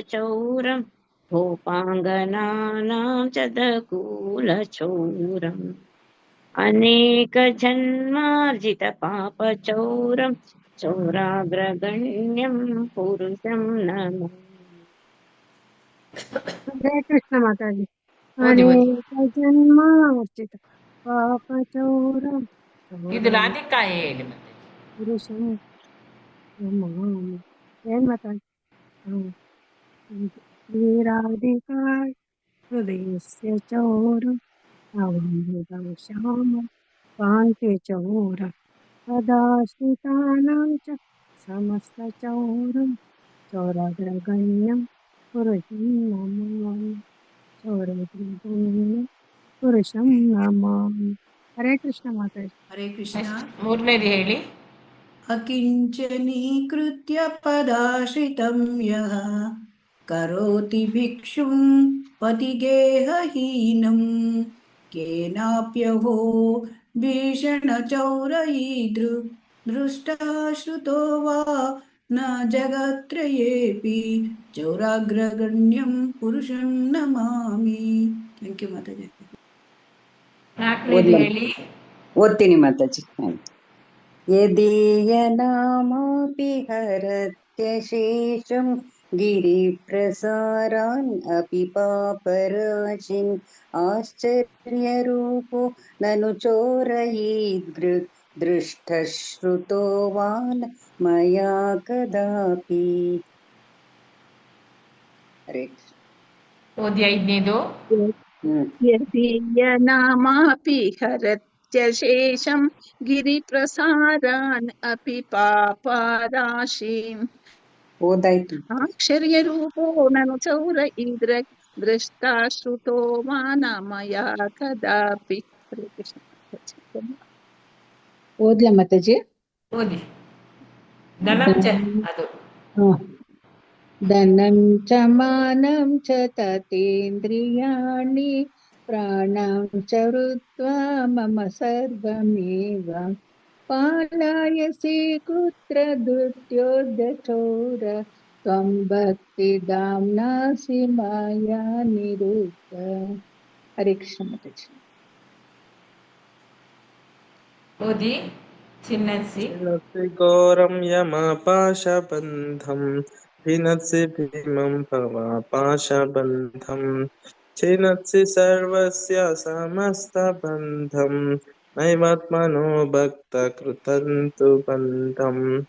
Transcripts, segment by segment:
चौरं गोपाङ्गनानां चदकूलचौरम् अनेकजन्मार्जितपापचौरं चौराग्रगण्यं पुरुषं नमः। हरे कृष्ण माताजी। ಓದಿ ಓದಿ. अनेक जन्मार्जित पापचौरं ಇದು चौराग्रं ರಾಧಿಕಾಯ ಹೇಳಿ ಮತ್ತೆ. पुरुषं नमामि। ಏನ್ ಮಾತಾಡಿ वीराधिका हृदयस्य चौरम् अवधूतं श्याम कान्तिचौरम् सदाश्रितानां च समस्तचौरं चौराग्रगण्यं पुरुषं नमामि। चौराग्रगण्यं पुरुषं नमामि। हरे कृष्ण माताजि। हरे कृष्ण। ಮೂರನೇದು ಹೇಳಿ. अकिञ्चनीकृत्य पदाश्रितं यः करोति भिक्षुं पतिगेहहीनं केनाप्यहो दृष्टाश्रुतो वा न जगत्त्रयेऽपि चौराग्रगण्यं पुरुषं नमामि। थैंक यू माताजी। ನಾಲ್ಕನೇದು ಹೇಳಿ. ಓದ್ತೀನಿ ಮಾತಾಜಿ. यदीयनामापि हरत्यशेषं गिरिप्रसारान् अपि पापराशिन् आश्चर्यरूपो ननु चोरयेद् दृष्टश्रुतो वा न मया कदापि। हरे ಓದಿ ಐದನೇದು. यदीयनामापि हरत्यशेषं गिरिप्रसारान् अपि पापराशीम् ಓದಾಯ್ತು. आश्चर्यरूपो ननु चौर इदृक् दृष्टाश्रुतो मानमया कदापि। हरे कृष्ण। ಓದ್ಲಾ ಮಾತಾಜಿ? ಓದಿ. ಧನಂಜ ಅದು. धनं च मानं च ततेन्द्रियाणि प्राणां च हृत्वा मम सर्वमेव पालयसि कुत्र धृत्योदचोर त्वं भक्तिदाम्नासि माया निरुद्ध। हरे कृष्ण माताजि। ಓದಿ. ಚಿನ್ನಸಿ. घोरं यमपाशबन्धं विनत्सि भीमं भवापाशबन्धं छिनत्सि सर्वस्य समस्तबन्धं नैवात्मनो भक्तकृतं तु बन्धम्।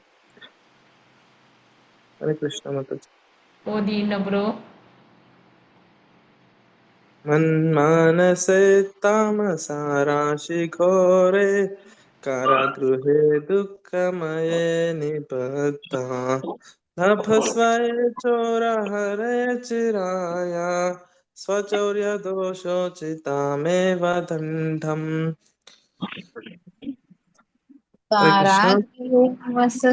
हरे कृष्ण माताजि। ಓದಿ ಇನ್ನೊಬ್ರು. मन्मानसे तामसा राशिघोरे कारागृहे दुःखमये निबद्धा नभस्वये चोरहरे चिराय स्वचौर्यदोषोचितामेव दण्डम्। हरे कृष्ण।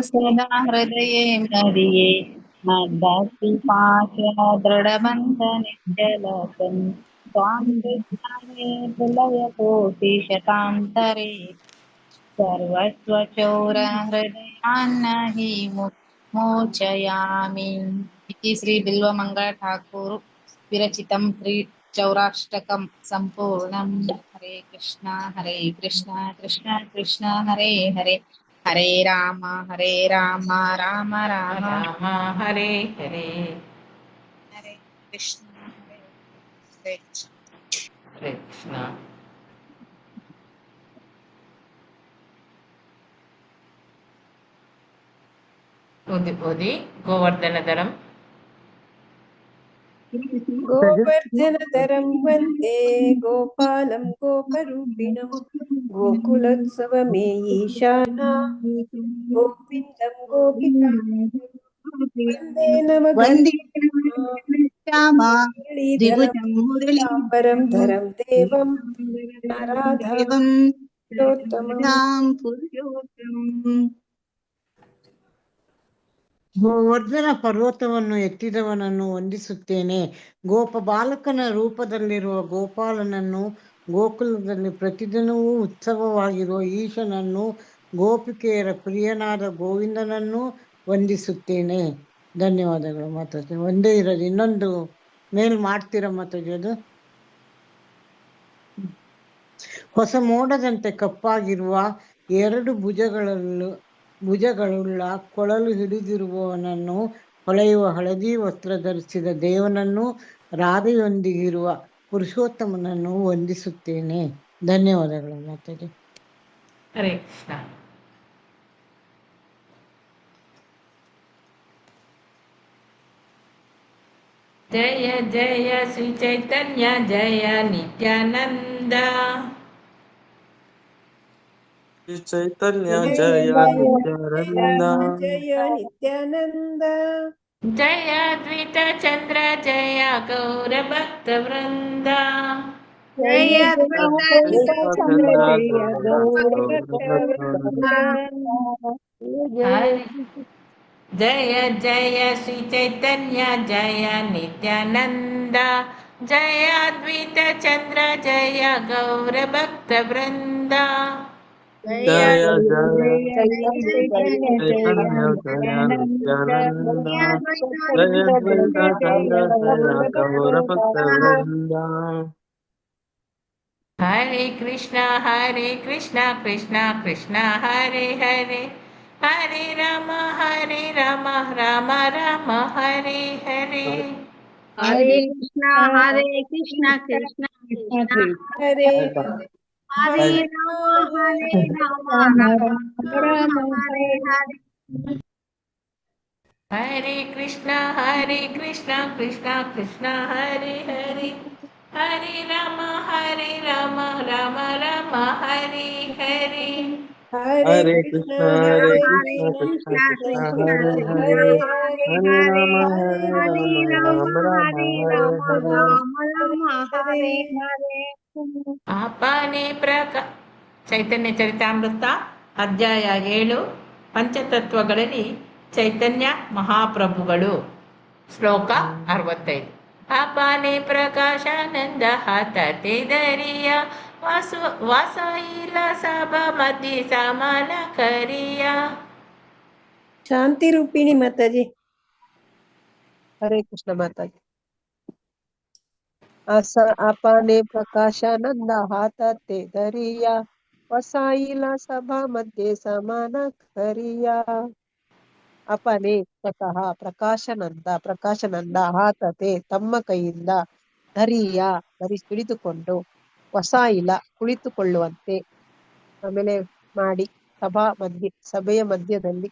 सदा हृदये मदिये मद्भक्तिपाश दृढबन्धनिश्चलकन् त्वां कृष्णाये प्रलयकोटिशतान्तरे सर्वस्वचौरहृदयान्न हि मोचयामि। इति श्री बिल्वमङ्गल ठाकुर विरचितं श्री चौराष्टकं सम्पूर्णम्। हरे कृष्णा कृष्ण कृष्ण हरे हरे हरे राम राम राम ರಾಮ ಹರೇ ಹರೇ. हरे कृष्ण हरे कृष्ण। ಹರೇ ಕೃಷ್ಣ. ಓದಿ ಓದಿ. ಗೋವರ್ಧನಧರಂ. गोवर्धनधरं वन्दे गोपालं गोपरूपिणं गोकुलोत्सवमेयीशाना गोविन्दं गोपिका वन्दे वन्दे श्यामा नवगणधरं द्विभुजं मुरलीधरं पीताम्बरं धरं देवं देवं नाराधारोत्तमम्। नाम पुरुषोत्तम। ಗೋವರ್ಧನ ಪರ್ವತವನ್ನು ಎತ್ತಿದವನನ್ನು ವಂದಿಸುತ್ತೇನೆ. ಗೋಪ ಬಾಲಕನ ರೂಪದಲ್ಲಿರುವ ಗೋಪಾಲನನ್ನು, ಗೋಕುಲದಲ್ಲಿ ಪ್ರತಿದಿನವೂ ಉತ್ಸವವಾಗಿರುವ ಈಶನನ್ನು, ಗೋಪಿಕೆಯರ ಪ್ರಿಯನಾದ ಗೋವಿಂದನನ್ನು ವಂದಿಸುತ್ತೇನೆ. ಧನ್ಯವಾದಗಳು ಮಾತಾಜಿ. ಒಂದೇ ಇರೋದು, ಇನ್ನೊಂದು ಮೇಲ್ ಮಾಡ್ತೀರಾ ಮಾತಾಜಿ? ಅದು ಹೊಸ ಮೋಡದಂತೆ ಕಪ್ಪಾಗಿರುವ 2 ಭುಜಗಳುಳ್ಳ ಕೊಳಲು ಹಿಡಿದಿರುವವನನ್ನು, ಹೊಳೆಯುವ ಹಳದಿ ವಸ್ತ್ರ ಧರಿಸಿದ ದೇವನನ್ನು, ರಾಧೆಯೊಂದಿಗಿರುವ ಪುರುಷೋತ್ತಮನನ್ನು ವಂದಿಸುತ್ತೇನೆ. ಧನ್ಯವಾದಗಳು ಮಾತಾಜಿ. ಹರೇ ಕೃಷ್ಣ. ಜಯ ಜಯ ಶ್ರೀ ಚೈತನ್ಯ ಜಯ ನಿತ್ಯಾನಂದ. ಶ್ರೀ ಚೈತನ್ಯ ಜಯ ಜಯ ಜಯ ನಿತ್ಯಾನಂದ. ಜಯ ನಿತ್ಯಾನಂದ. ಜಯ ದ್ವಿತ ಚಂದ್ರ ಜಯ ಗೌರ ಭಕ್ತ ವೃಂದ. ಜಯ ಚಂದ್ರ ಜಯ ಗೌರ ಹರಿ ಜಯ ಜಯ ಶ್ರೀ ಚೈತನ್ಯ ಜಯ ನಿತ್ಯಾನಂದ. ಜಯ ದ್ವಿತ ಚಂದ್ರ ಜಯ ಗೌರ ಭಕ್ತ ವೃಂದ. ಜಯ ಜಯ ಚೈತನ್ಯ ಚೈತನ್ಯ ಜಯ ನಿತ್ಯಾನಂದ. ಜಯ ದ್ವೈತ ಚಂದ್ರ ಜಯ ಗೌರ ಭಕ್ತ ವೃಂದ. ಹರೇ ಕೃಷ್ಣ ಕೃಷ್ಣ ಕೃಷ್ಣ ಹರೇ ಹರೇ, ಹರೇ ರಾಮ ರಾಮ ರಾಮ ಹರೇ ಹರೇ. ಹರೇ ಕೃಷ್ಣ ಕೃಷ್ಣ ಕೃಷ್ಣ ಹರೇ ಹರೇ ರಾಮ ರಾಮ ರಾಮ ಹರೇ ಹರೇ. ಹರೇ ಕೃಷ್ಣ ಕೃಷ್ಣ ಕೃಷ್ಣ ಹರೇ ಹರೇ, ಹರೇ ರಾಮ ರಾಮ ರಾಮ ಹರೇ ಹರೇ. ಹರೇ ಕೃಷ್ಣ ಕೃಷ್ಣ ಕೃಷ್ಣ ಹರೇ ಹರೇ, ಹರೇ ರಾಮ ರಾಮ ರಾಮ ಹರೇ ಹರೇ. ಆಪಾನೆ ಚೈತನ್ಯ ಚರಿತಾಮೃತ ಅಧ್ಯಾಯ 7 ಪಂಚತತ್ವಗಳಲ್ಲಿ ಚೈತನ್ಯ ಮಹಾಪ್ರಭುಗಳು. ಶ್ಲೋಕ 65. ಆಪಾನೆ ಪ್ರಕಾಶಾನಂದ ಹಾತತೆ ದರಿಯ, ವಾಸಾಯಿಲ ಸಭಾ ಮಧ್ಯೆ ಸಮಾನ ಕರಿಯ. ಶಾಂತಿ ರೂಪಿಣಿ ಮಾತಾಜಿ. ಹರೇ ಕೃಷ್ಣ ಮಾತಾಜಿ. ಅಪಾನೆ ಪ್ರಕಾಶಾನಂದ ಹಾತತೆ ದರಿಯ, ವಸಾಯಿಲ ಸಭಾ ಮಧ್ಯೆ ಸಮಾನ ಕರಿಯ. ಅಪನೆ ಸ್ವತಃ ಪ್ರಕಾಶನಂದ ಹಾತತೆ ತಮ್ಮ ಕೈಯಿಂದ, ಧರಿಯ ಹಿಡಿದುಕೊಂಡು, ವಸಾಯಿಲ ಕುಳಿತುಕೊಳ್ಳುವಂತೆ, ಆಮೇಲೆ ಮಾಡಿ, ಸಭೆಯ ಮಧ್ಯದಲ್ಲಿ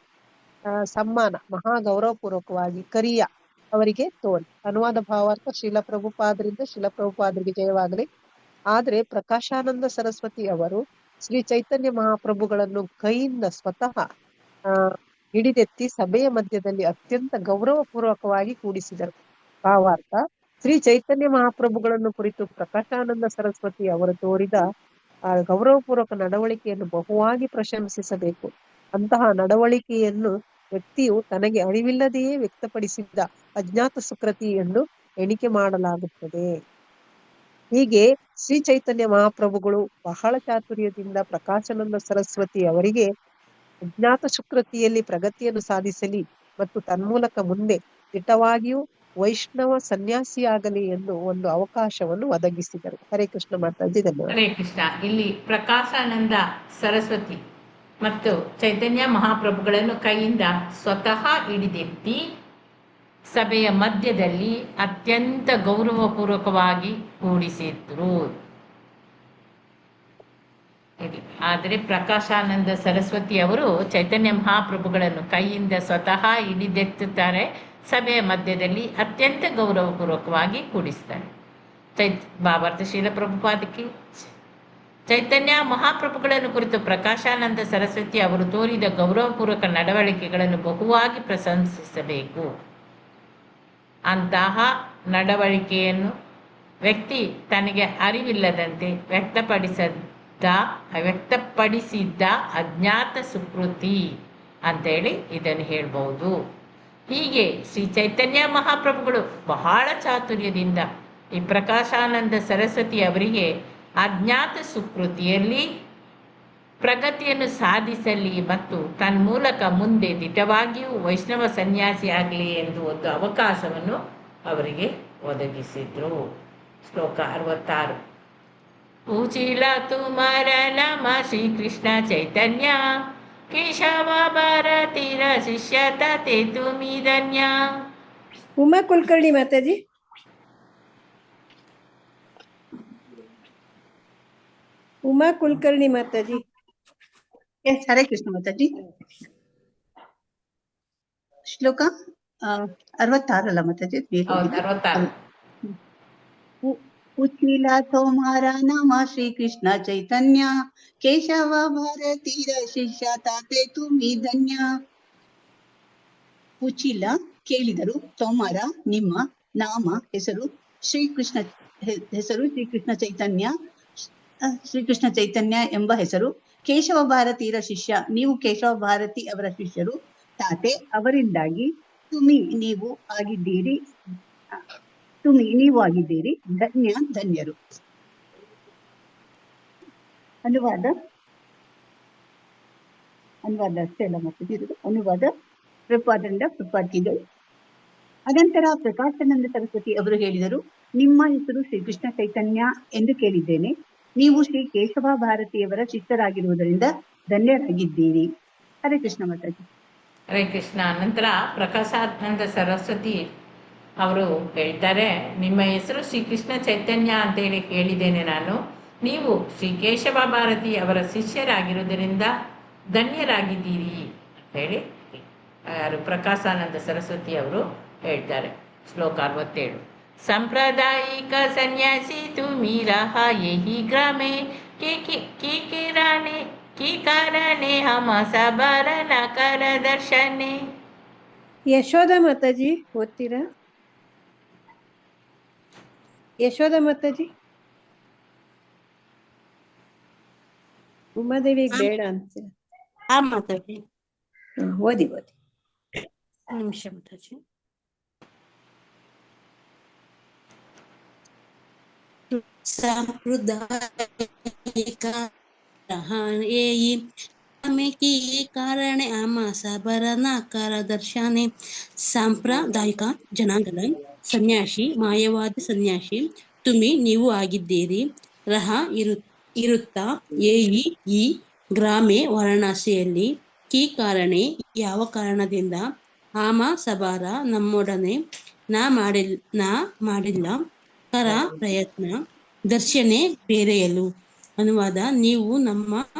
ಸಮ್ಮಾನ ಮಹಾ ಗೌರವಪೂರ್ವಕವಾಗಿ ಕರಿಯ ಅವರಿಗೆ ತೋರಿ. ಅನುವಾದ ಭಾವಾರ್ಥ ಶ್ರೀಲ ಪ್ರಭುಪಾದರಿಗೆ ಜಯವಾಗಲಿ. ಆದ್ರೆ ಪ್ರಕಾಶಾನಂದ ಸರಸ್ವತಿ ಅವರು ಶ್ರೀ ಚೈತನ್ಯ ಮಹಾಪ್ರಭುಗಳನ್ನು ಕೈಯಿಂದ ಸ್ವತಃ ಹಿಡಿದೆತ್ತಿ ಸಭೆಯ ಮಧ್ಯದಲ್ಲಿ ಅತ್ಯಂತ ಗೌರವಪೂರ್ವಕವಾಗಿ ಕೂಡಿಸಿದರು. ಭಾವಾರ್ಥ: ಶ್ರೀ ಚೈತನ್ಯ ಮಹಾಪ್ರಭುಗಳನ್ನು ಕುರಿತು ಪ್ರಕಾಶಾನಂದ ಸರಸ್ವತಿ ಅವರು ತೋರಿದ ಗೌರವಪೂರ್ವಕ ನಡವಳಿಕೆಯನ್ನು ಬಹುವಾಗಿ ಪ್ರಶಂಸಿಸಬೇಕು. ಅಂತಹ ನಡವಳಿಕೆಯನ್ನು ವ್ಯಕ್ತಿಯು ತನಗೆ ಅರಿವಿಲ್ಲದೆಯೇ ವ್ಯಕ್ತಪಡಿಸಿದ್ದ ಅಜ್ಞಾತ ಸುಕೃತಿ ಎಂದು ಎಣಿಕೆ ಮಾಡಲಾಗುತ್ತದೆ. ಹೀಗೆ ಶ್ರೀ ಚೈತನ್ಯ ಮಹಾಪ್ರಭುಗಳು ಬಹಳ ಚಾತುರ್ಯದಿಂದ ಪ್ರಕಾಶಾನಂದ ಸರಸ್ವತಿ ಅವರಿಗೆ ಅಜ್ಞಾತ ಸುಕೃತಿಯಲ್ಲಿ ಪ್ರಗತಿಯನ್ನು ಸಾಧಿಸಲಿ ಮತ್ತು ತನ್ಮೂಲಕ ಮುಂದೆ ದಿಟ್ಟವಾಗಿಯೂ ವೈಷ್ಣವ ಸನ್ಯಾಸಿಯಾಗಲಿ ಎಂದು ಒಂದು ಅವಕಾಶವನ್ನು ಒದಗಿಸಿದರು. ಹರೇ ಕೃಷ್ಣ ಮಾತಾಜಿ. ಧನ್ಯವಾದ. ಹರೇ ಕೃಷ್ಣ. ಇಲ್ಲಿ ಪ್ರಕಾಶಾನಂದ ಸರಸ್ವತಿ ಮತ್ತು ಚೈತನ್ಯ ಮಹಾಪ್ರಭುಗಳನ್ನು ಕೈಯಿಂದ ಸ್ವತಃ ಹಿಡಿದೆತ್ತಿ ಸಭೆಯ ಮಧ್ಯದಲ್ಲಿ ಅತ್ಯಂತ ಗೌರವಪೂರ್ವಕವಾಗಿ ಕೂಡಿಸಿದ್ರು. ಆದರೆ ಪ್ರಕಾಶಾನಂದ ಸರಸ್ವತಿ ಅವರು ಚೈತನ್ಯ ಮಹಾಪ್ರಭುಗಳನ್ನು ಕೈಯಿಂದ ಸ್ವತಃ ಹಿಡಿದೆತ್ತುತ್ತಾರೆ, ಸಭೆಯ ಮಧ್ಯದಲ್ಲಿ ಅತ್ಯಂತ ಗೌರವಪೂರ್ವಕವಾಗಿ ಕೂಡಿಸ್ತಾರೆ. ಭಾವಾರ್ಥ ಶ್ರೀಲ ಪ್ರಭುಪಾದಕ್ಕೆ ಚೈತನ್ಯ ಮಹಾಪ್ರಭುಗಳನ್ನು ಕುರಿತು ಪ್ರಕಾಶಾನಂದ ಸರಸ್ವತಿ ಅವರು ತೋರಿದ ಗೌರವಪೂರ್ವಕ ನಡವಳಿಕೆಗಳನ್ನು ಬಹುವಾಗಿ ಪ್ರಶಂಸಿಸಬೇಕು. ಅಂತಹ ನಡವಳಿಕೆಯನ್ನು ವ್ಯಕ್ತಿ ತನಗೆ ಅರಿವಿಲ್ಲದಂತೆ ವ್ಯಕ್ತಪಡಿಸಿದ್ದ ಅಜ್ಞಾತ ಸುಕೃತಿ ಅಂತೇಳಿ ಇದನ್ನು ಹೇಳ್ಬೋದು. ಹೀಗೆ ಶ್ರೀ ಚೈತನ್ಯ ಮಹಾಪ್ರಭುಗಳು ಬಹಳ ಚಾತುರ್ಯದಿಂದ ಈ ಪ್ರಕಾಶಾನಂದ ಸರಸ್ವತಿ ಅವರಿಗೆ ಅಜ್ಞಾತ ಸುಕೃತಿಯಲ್ಲಿ ಪ್ರಗತಿಯನ್ನು ಸಾಧಿಸಲಿ ಮತ್ತು ತನ್ಮೂಲಕ ಮುಂದೆ ದಿಟವಾಗಿಯೂ ವೈಷ್ಣವ ಸನ್ಯಾಸಿಯಾಗಲಿ ಎಂದು ಒಂದು ಅವಕಾಶವನ್ನು ಅವರಿಗೆ ಒದಗಿಸಿದ್ರು. ಶ್ಲೋಕ 66. पूजिला तुम्हारा नाम श्री कृष्ण चैतन्य केशव भारती शिष्य ते तुम्ही धन्य. ಉಮಾ ಕುಲಕರ್ಣಿ ಮಾತಾಜಿ. ಉಮಾ ಕುಲಕರ್ಣಿ ಮಾತಾಜಿ. ಎಸ್, ಹರೇ ಕೃಷ್ಣ ಮಾತಾಜಿ. ಶ್ಲೋಕ 66 ಅಲ್ಲ ಮಾತಾಜಿ? ಹೌದು, 66. पूजिला तुम्हारा नाम श्री कृष्ण चैतन्य केशव भारती ಶಿಷ್ಯ ತಾತೆ ತುಮಿ ಧನ್ಯ. ಪೂಚಿಲ ಕೇಳಿದರು, ತೋಮಾರ ನಿಮ್ಮ, ನಾಮ ಹೆಸರು, ಶ್ರೀಕೃಷ್ಣ ಶ್ರೀಕೃಷ್ಣ ಚೈತನ್ಯ ಎಂಬ ಹೆಸರು, ಕೇಶವ ಭಾರತೀಯರ ಶಿಷ್ಯ ನೀವು ಕೇಶವ ಭಾರತಿ ಅವರ ಶಿಷ್ಯರು, ತಾತೆ ಅವರಿಂದಾಗಿ ತುಮಿ ನೀವು ಆಗಿದ್ದೀರಿ, ಧನ್ಯ ಧನ್ಯರು. ಅನುವಾದ ಅಷ್ಟೇ ಅಲ್ಲ ಮತ್ತೆ ಅನುವಾದ ಪ್ರಪಾದರಿಂದ ಪ್ರಪಾದಿಗಳು. ಅನಂತರ ಪ್ರಕಾಶಾನಂದ ಸರಸ್ವತಿ ಅವರು ಹೇಳಿದರು, ನಿಮ್ಮ ಹೆಸರು ಶ್ರೀಕೃಷ್ಣ ಚೈತನ್ಯ ಎಂದು ಕೇಳಿದ್ದೇನೆ. ನೀವು ಶ್ರೀ ಕೇಶವ ಭಾರತಿಯವರ ಶಿಷ್ಯರಾಗಿರುವುದರಿಂದ ಧನ್ಯರಾಗಿದ್ದೀರಿ. ಹರೇ ಕೃಷ್ಣ ಮಾತಾಜಿ. ಹರೇ ಕೃಷ್ಣ. ನಂತರ ಪ್ರಕಾಶಾನಂದ ಸರಸ್ವತಿ ಅವರು ಹೇಳ್ತಾರೆ, ನಿಮ್ಮ ಹೆಸರು ಶ್ರೀಕೃಷ್ಣ ಚೈತನ್ಯ ಅಂತೇಳಿ ಕೇಳಿದ್ದೇನೆ ನಾನು. ನೀವು ಶ್ರೀ ಕೇಶವ ಭಾರತಿ ಅವರ ಶಿಷ್ಯರಾಗಿರುವುದರಿಂದ ಧನ್ಯರಾಗಿದ್ದೀರಿ ಹೇಳಿ ಪ್ರಕಾಶಾನಂದ ಸರಸ್ವತಿ ಅವರು ಹೇಳ್ತಾರೆ. ಶ್ಲೋಕ 67. सांप्रदायिक सन्यासी तुम्ही रहा यही ग्रामे की कारणे हम सबर न कर दर्शने. ಯಶೋಧ ಮಾತಾಜಿ ಓದ್ತೀರಾ? ಯಶೋಧ ಮಾತಾಜಿ. ಉಮಾದೇವಿಗೆ ಬೇಡ ಅಂತೀರ? ಮಾತಾಡಿ. ಓದಿ. ನಿಮಿಷ ಮಾತಾಜಿ. सांप्रदायिक की कारणे आम सबर नाकार दर्शने. ಸಾಂಪ್ರದಾಯಿಕ ಜನಾಂಗದ ಸನ್ಯಾಸಿ, ಮಾಯವಾದಿ ಸನ್ಯಾಸಿ ತುಮಿ ನೀವು ಆಗಿದ್ದೀರಿ. ರಹ ಇರುತ್ತಾ ಈ ಗ್ರಾಮೆ ವಾರಣಾಸಿಯಲ್ಲಿ, ಕಿ ಕಾರಣೆ ಯಾವ ಕಾರಣದಿಂದ, ಆಮ ಸಬಾರ ನಮ್ಮೊಡನೆ, ನಾ ಮಾಡಿಲ್ಲ, ಕರ ಪ್ರಯತ್ನ, ದರ್ಶನೆ ಬೇರೆಯಲು. ಅನುವಾದ: ನೀವು ನಮ್ಮ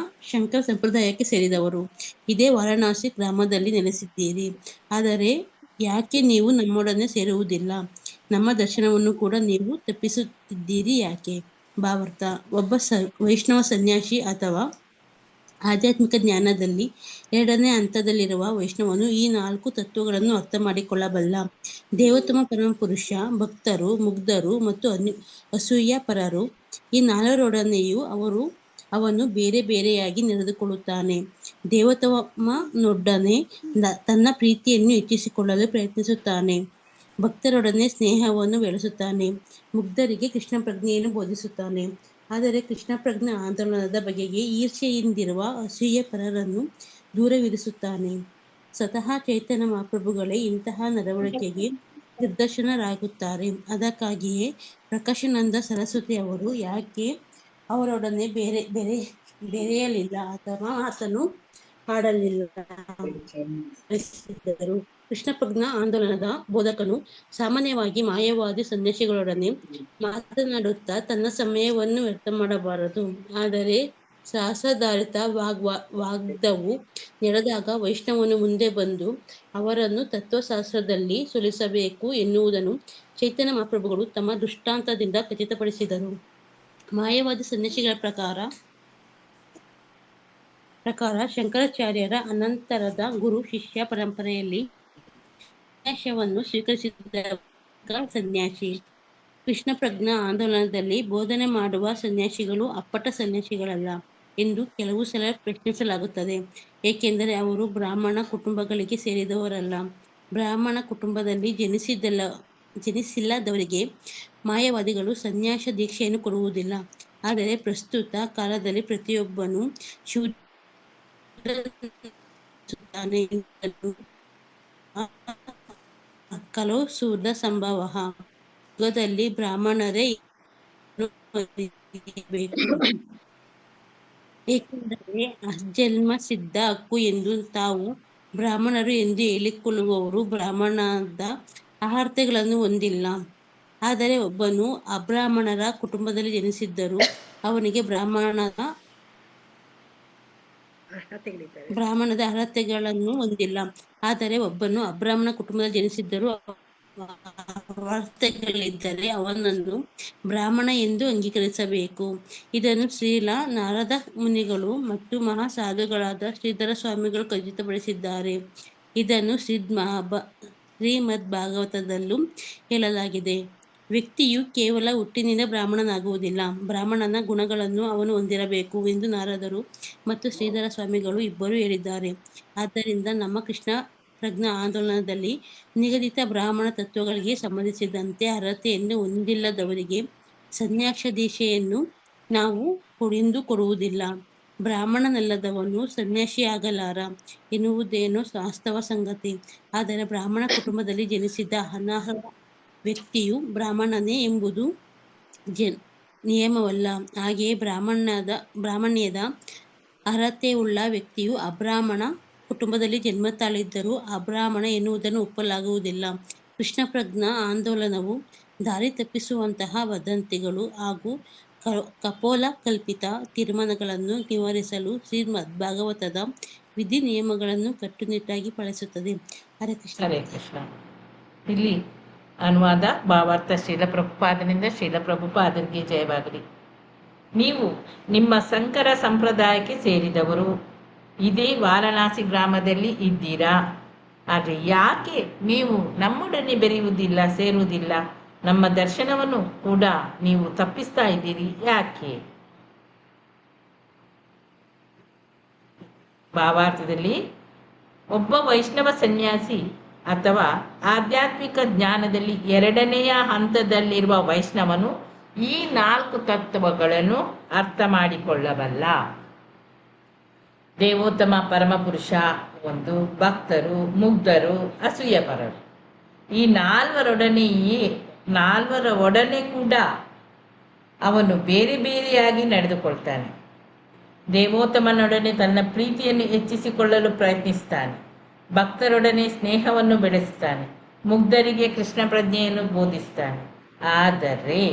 ಶಂಕರ ಸಂಪ್ರದಾಯಕ್ಕೆ ಸೇರಿದವರು, ಇದೇ ವಾರಣಾಸಿ ಗ್ರಾಮದಲ್ಲಿ ನೆಲೆಸಿದ್ದೀರಿ. ಆದರೆ ಯಾಕೆ ನೀವು ನಮ್ಮೊಡನೆ ಸೇರುವುದಿಲ್ಲ? ನಮ್ಮ ದರ್ಶನವನ್ನು ಕೂಡ ನೀವು ತಪ್ಪಿಸುತ್ತಿದ್ದೀರಿ ಯಾಕೆ? ಭಾವಾರ್ಥ: ಒಬ್ಬ ವೈಷ್ಣವ ಸನ್ಯಾಸಿ ಅಥವಾ ಆಧ್ಯಾತ್ಮಿಕ ಜ್ಞಾನದಲ್ಲಿ 2ನೇ ಹಂತದಲ್ಲಿರುವ ವೈಷ್ಣವನು ಈ 4 ತತ್ವಗಳನ್ನು ಅರ್ಥ ಮಾಡಿಕೊಳ್ಳಬಲ್ಲ. ದೇವೋತ್ತಮ ಪರಮಪುರುಷ, ಭಕ್ತರು, ಮುಗ್ಧರು ಮತ್ತು ಅಸೂಯ ಪರರು, ಈ 4ರೊಡನೆಯೂ ಅವನು ಬೇರೆ ಬೇರೆಯಾಗಿ ನಡೆದುಕೊಳ್ಳುತ್ತಾನೆ. ದೇವೋತ್ತಮನೊಡನೆ ತನ್ನ ಪ್ರೀತಿಯನ್ನು ಹೆಚ್ಚಿಸಿಕೊಳ್ಳಲು ಪ್ರಯತ್ನಿಸುತ್ತಾನೆ, ಭಕ್ತರೊಡನೆ ಸ್ನೇಹವನ್ನು ಬೆಳೆಸುತ್ತಾನೆ, ಮುಗ್ಧರಿಗೆ ಕೃಷ್ಣ ಪ್ರಜ್ಞೆಯನ್ನು ಬೋಧಿಸುತ್ತಾನೆ. ಆದರೆ ಕೃಷ್ಣ ಪ್ರಜ್ಞಾ ಆಂದೋಲನದ ಬಗೆಗೆ ಈರ್ಷೆಯಿಂದಿರುವ ಅಸೂಯ ಪರರನ್ನು ದೂರವಿರಿಸುತ್ತಾನೆ. ಸ್ವತಃ ಚೈತನ್ಯ ಮಹಾಪ್ರಭುಗಳೇ ಇಂತಹ ನಡವಳಿಕೆಗೆ ನಿರ್ದೇಶನರಾಗುತ್ತಾರೆ. ಅದಕ್ಕಾಗಿಯೇ ಪ್ರಕಾಶಾನಂದ ಸರಸ್ವತಿ ಅವರು ಯಾಕೆ ಅವರೊಡನೆ ಬೆರೆಯಲಿಲ್ಲ ಅಥವಾ ಮಾತನ್ನು ಆಡಲಿಲ್ಲ? ಕೃಷ್ಣ ಪ್ರಜ್ಞಾ ಆಂದೋಲನದ ಬೋಧಕನು ಸಾಮಾನ್ಯವಾಗಿ ಮಾಯವಾದಿ ಸನ್ಯಾಸಿಗಳೊಡನೆ ಮಾತನಾಡುತ್ತಾ ತನ್ನ ಸಮಯವನ್ನು ವ್ಯರ್ಥ ಮಾಡಬಾರದು. ಆದರೆ ಸಾಹಸಧಾರಿತ ವಾಗ್ದವು ನಡೆದಾಗ ವೈಷ್ಣವನು ಮುಂದೆ ಬಂದು ಅವರನ್ನು ತತ್ವಶಾಸ್ತ್ರದಲ್ಲಿ ಸೋಲಿಸಬೇಕು ಎನ್ನುವುದನ್ನು ಚೈತನ್ಯ ಮಹಾಪ್ರಭುಗಳು ತಮ್ಮ ದೃಷ್ಟಾಂತದಿಂದ ಖಚಿತಪಡಿಸಿದರು. ಮಾಯವಾದಿ ಸನ್ಯಾಸಿಗಳ ಪ್ರಕಾರ ಶಂಕರಾಚಾರ್ಯರ ಅನಂತರದ ಗುರು ಶಿಷ್ಯ ಪರಂಪರೆಯಲ್ಲಿ ಸನ್ಯಾಸವನ್ನು ಸ್ವೀಕರಿಸಿದ ಸನ್ಯಾಸಿ. ಕೃಷ್ಣ ಪ್ರಜ್ಞಾ ಆಂದೋಲನದಲ್ಲಿ ಬೋಧನೆ ಮಾಡುವ ಸನ್ಯಾಸಿಗಳು ಅಪ್ಪಟ ಸನ್ಯಾಸಿಗಳಲ್ಲ ಎಂದು ಕೆಲವು ಸಲ ಪ್ರಶ್ನಿಸಲಾಗುತ್ತದೆ. ಏಕೆಂದರೆ ಅವರು ಬ್ರಾಹ್ಮಣ ಕುಟುಂಬಗಳಿಗೆ ಸೇರಿದವರಲ್ಲ. ಬ್ರಾಹ್ಮಣ ಕುಟುಂಬದಲ್ಲಿ ಜನಿಸಿಲ್ಲದವರಿಗೆ ಮಾಯವಾದಿಗಳು ಸನ್ಯಾಸ ದೀಕ್ಷೆಯನ್ನು ಕೊಡುವುದಿಲ್ಲ. ಆದರೆ ಪ್ರಸ್ತುತ ಕಾಲದಲ್ಲಿ ಪ್ರತಿಯೊಬ್ಬನು ಕಲವು ಸೂರ್ಯ ಸಂಭವ ಯುಗದಲ್ಲಿ ಬ್ರಾಹ್ಮಣರೇ ಬೇಕು, ಏಕೆಂದರೆ ಜನ್ಮ ಸಿದ್ಧ ಹಕ್ಕು ಎಂದು ತಾವು ಬ್ರಾಹ್ಮಣರು ಎಂದು ಹೇಳಿಕೊಳ್ಳುವವರು ಬ್ರಾಹ್ಮಣದ ಅರ್ಹತೆಗಳನ್ನು ಹೊಂದಿಲ್ಲ. ಆದರೆ ಒಬ್ಬನು ಅಬ್ರಾಹ್ಮಣರ ಕುಟುಂಬದಲ್ಲಿ ಜನಿಸಿದ್ದರೂ ಅವನಿಗೆ ಬ್ರಾಹ್ಮಣದ ಅರ್ಹತೆಗಳನ್ನು ಹೊಂದಿಲ್ಲ. ಆದರೆ ಒಬ್ಬನು ಅಬ್ರಾಹ್ಮಣ ಕುಟುಂಬದಲ್ಲಿ ಜನಿಸಿದ್ದರೂ ಅರ್ಹತೆಗಳಿದ್ದರೆ ಅವನನ್ನು ಬ್ರಾಹ್ಮಣ ಎಂದು ಅಂಗೀಕರಿಸಬೇಕು. ಇದನ್ನು ಶ್ರೀಲ ನಾರದ ಮುನಿಗಳು ಮತ್ತು ಮಹಾ ಸಾಧುಗಳಾದ ಶ್ರೀಧರ ಸ್ವಾಮಿಗಳು ಖಚಿತಪಡಿಸಿದ್ದಾರೆ. ಇದನ್ನು ಶ್ರೀಮದ್ ಭಾಗವತದಲ್ಲೂ ಹೇಳಲಾಗಿದೆ. ವ್ಯಕ್ತಿಯು ಕೇವಲ ಹುಟ್ಟಿನಿಂದ ಬ್ರಾಹ್ಮಣನಾಗುವುದಿಲ್ಲ, ಬ್ರಾಹ್ಮಣನ ಗುಣಗಳನ್ನು ಅವನು ಹೊಂದಿರಬೇಕು ಎಂದು ನಾರದರು ಮತ್ತು ಶ್ರೀಧರ ಸ್ವಾಮಿಗಳು ಇಬ್ಬರೂ ಹೇಳಿದ್ದಾರೆ. ಆದ್ದರಿಂದ ನಮ್ಮ ಕೃಷ್ಣ ಪ್ರಜ್ಞಾ ಆಂದೋಲನದಲ್ಲಿ ನಿಗದಿತ ಬ್ರಾಹ್ಮಣ ತತ್ವಗಳಿಗೆ ಸಂಬಂಧಿಸಿದಂತೆ ಅರ್ಹತೆಯನ್ನು ಹೊಂದಿಲ್ಲದವರಿಗೆ ಸನ್ಯಾಸ ದೀಕ್ಷೆಯನ್ನು ನಾವು ಕೊಡುವುದಿಲ್ಲ. ಬ್ರಾಹ್ಮಣನಲ್ಲದವನು ಸನ್ಯಾಸಿಯಾಗಲಾರ ಎನ್ನುವುದೇನೋ ವಾಸ್ತವ ಸಂಗತಿ. ಆದರೆ ಬ್ರಾಹ್ಮಣ ಕುಟುಂಬದಲ್ಲಿ ಜನಿಸಿದ ಅನರ್ಹ ವ್ಯಕ್ತಿಯು ಬ್ರಾಹ್ಮಣನೇ ಎಂಬುದು ನಿಯಮವಲ್ಲ. ಹಾಗೆಯೇ ಬ್ರಾಹ್ಮಣ್ಯದ ಅರ್ಹತೆಯುಳ್ಳ ವ್ಯಕ್ತಿಯು ಅಬ್ರಾಹ್ಮಣ ಕುಟುಂಬದಲ್ಲಿ ಜನ್ಮ ತಾಳಿದ್ದರೂ ಅಬ್ರಾಹ್ಮಣ ಎನ್ನುವುದನ್ನು ಒಪ್ಪಲಾಗುವುದಿಲ್ಲ. ಕೃಷ್ಣ ಪ್ರಜ್ಞಾ ಆಂದೋಲನವು ದಾರಿ ತಪ್ಪಿಸುವಂತಹ ವದಂತಿಗಳು ಹಾಗೂ ಕಪೋಲ ಕಲ್ಪಿತ ತೀರ್ಮಾನಗಳನ್ನು ನಿವಾರಿಸಲು ಶ್ರೀಮದ್ ಭಾಗವತದ ವಿಧಿ ನಿಯಮಗಳನ್ನು ಕಟ್ಟುನಿಟ್ಟಾಗಿ ಪಾಲಿಸುತ್ತದೆ. ಹರೇ ಕೃಷ್ಣ. ಹರೇ ಕೃಷ್ಣ. ಇಲ್ಲಿ ಅನುವಾದ ಭಾವಾರ್ಥ ಶ್ರೀಲ ಪ್ರಭುಪಾದನಿಂದ ಶ್ರೀಲ ಪ್ರಭುಪಾದರಿಗೆ ಜಯವಾಗಲಿ. ನೀವು ನಿಮ್ಮ ಸಂಕರ ಸಂಪ್ರದಾಯಕ್ಕೆ ಸೇರಿದವರು, ಇದೇ ವಾರಣಾಸಿ ಗ್ರಾಮದಲ್ಲಿ ಇದ್ದೀರಾ. ಆದರೆ ಯಾಕೆ ನೀವು ನಮ್ಮೊಡನೆ ಬೆರೆಯುವುದಿಲ್ಲ, ಸೇರುವುದಿಲ್ಲ? ನಮ್ಮ ದರ್ಶನವನ್ನು ಕೂಡ ನೀವು ತಪ್ಪಿಸ್ತಾ ಇದ್ದೀರಿ, ಯಾಕೆ? ಭಾವಾರ್ಥದಲ್ಲಿ ಒಬ್ಬ ವೈಷ್ಣವ ಸನ್ಯಾಸಿ ಅಥವಾ ಆಧ್ಯಾತ್ಮಿಕ ಜ್ಞಾನದಲ್ಲಿ ಎರಡನೆಯ ಹಂತದಲ್ಲಿರುವ ವೈಷ್ಣವನು ಈ 4 ತತ್ವಗಳನ್ನು ಅರ್ಥ ಮಾಡಿಕೊಳ್ಳಬಲ್ಲ. ದೇವೋತ್ತಮ ಪರಮಪುರುಷ ಒಂದು, ಭಕ್ತರು, ಮುಗ್ಧರು, ಅಸೂಯಪರರು. ಈ 4 ಒಡನೆ ಕೂಡ ಅವನು ಬೇರೆ ಬೇರೆಯಾಗಿ ನಡೆದುಕೊಳ್ತಾನೆ. ದೇವೋತ್ತಮನೊಡನೆ ತನ್ನ ಪ್ರೀತಿಯನ್ನು ಹೆಚ್ಚಿಸಿಕೊಳ್ಳಲು ಪ್ರಯತ್ನಿಸ್ತಾನೆ, ಭಕ್ತರೊಡನೆ ಸ್ನೇಹವನ್ನು ಬೆಳೆಸ್ತಾನೆ, ಮುಗ್ಧರಿಗೆ ಕೃಷ್ಣ ಪ್ರಜ್ಞೆಯನ್ನು ಬೋಧಿಸ್ತಾನೆ. ಆದರೆ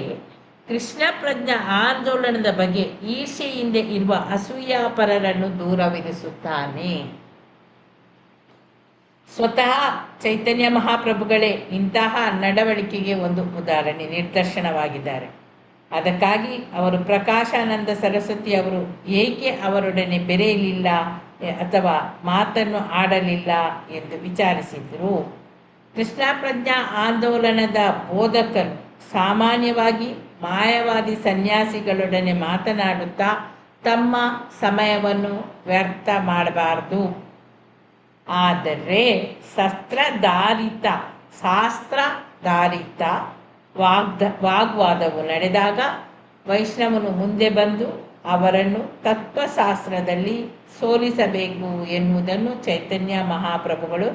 ಕೃಷ್ಣ ಪ್ರಜ್ಞಾ ಆಂದೋಲನದ ಬಗ್ಗೆ ಈರ್ಷೆಯಿಂದ ಇರುವ ಅಸೂಯಾಪರರನ್ನು ದೂರವಿರಿಸುತ್ತಾನೆ. ಸ್ವತಃ ಚೈತನ್ಯ ಮಹಾಪ್ರಭುಗಳೇ ಇಂತಹ ನಡವಳಿಕೆಗೆ ಒಂದು ಉದಾಹರಣೆ, ನಿದರ್ಶನವಾಗಿದ್ದಾರೆ. ಅದಕ್ಕಾಗಿ ಅವರು ಪ್ರಕಾಶಾನಂದ ಸರಸ್ವತಿ ಅವರು ಏಕೆ ಅವರೊಡನೆ ಬೆರೆಯಲಿಲ್ಲ ಅಥವಾ ಮಾತನ್ನು ಆಡಲಿಲ್ಲ ಎಂದು ವಿಚಾರಿಸಿದರು. ಕೃಷ್ಣ ಪ್ರಜ್ಞಾ ಆಂದೋಲನದ ಬೋಧಕರು ಸಾಮಾನ್ಯವಾಗಿ ಮಾಯವಾದಿ ಸನ್ಯಾಸಿಗಳೊಡನೆ ಮಾತನಾಡುತ್ತಾ ತಮ್ಮ ಸಮಯವನ್ನು ವ್ಯರ್ಥ ಮಾಡಬಾರದು. ಆದರೆ ಶಾಸ್ತ್ರಧಾರಿತ ವಾಗ್ವಾದವು ನಡೆದಾಗ ವೈಷ್ಣವನು ಮುಂದೆ ಬಂದು ಅವರನ್ನು ತತ್ವಶಾಸ್ತ್ರದಲ್ಲಿ ಸೋಲಿಸಬೇಕು ಎನ್ನುವುದನ್ನು ಚೈತನ್ಯ ಮಹಾಪ್ರಭುಗಳು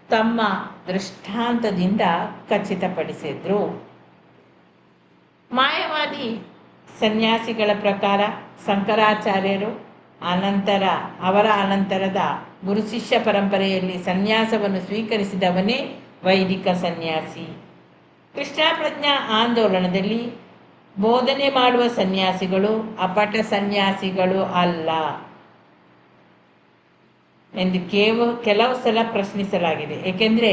ತಮ್ಮ ದೃಷ್ಟಾಂತದಿಂದ ಖಚಿತಪಡಿಸಿದ್ರು. ಮಾಯವಾದಿ ಸನ್ಯಾಸಿಗಳ ಪ್ರಕಾರ ಶಂಕರಾಚಾರ್ಯರು ಅವರ ಅನಂತರದ ಗುರು ಶಿಷ್ಯ ಪರಂಪರೆಯಲ್ಲಿ ಸನ್ಯಾಸವನ್ನು ಸ್ವೀಕರಿಸಿದವನೇ ವೈದಿಕ ಸನ್ಯಾಸಿ. ಕೃಷ್ಣ ಪ್ರಜ್ಞಾ ಆಂದೋಲನದಲ್ಲಿ ಬೋಧನೆ ಮಾಡುವ ಸನ್ಯಾಸಿಗಳು ಅಪಟ ಸನ್ಯಾಸಿಗಳು ಅಲ್ಲ ಎಂದು ಕೆಲವು ಸಲ ಪ್ರಶ್ನಿಸಲಾಗಿದೆ. ಏಕೆಂದರೆ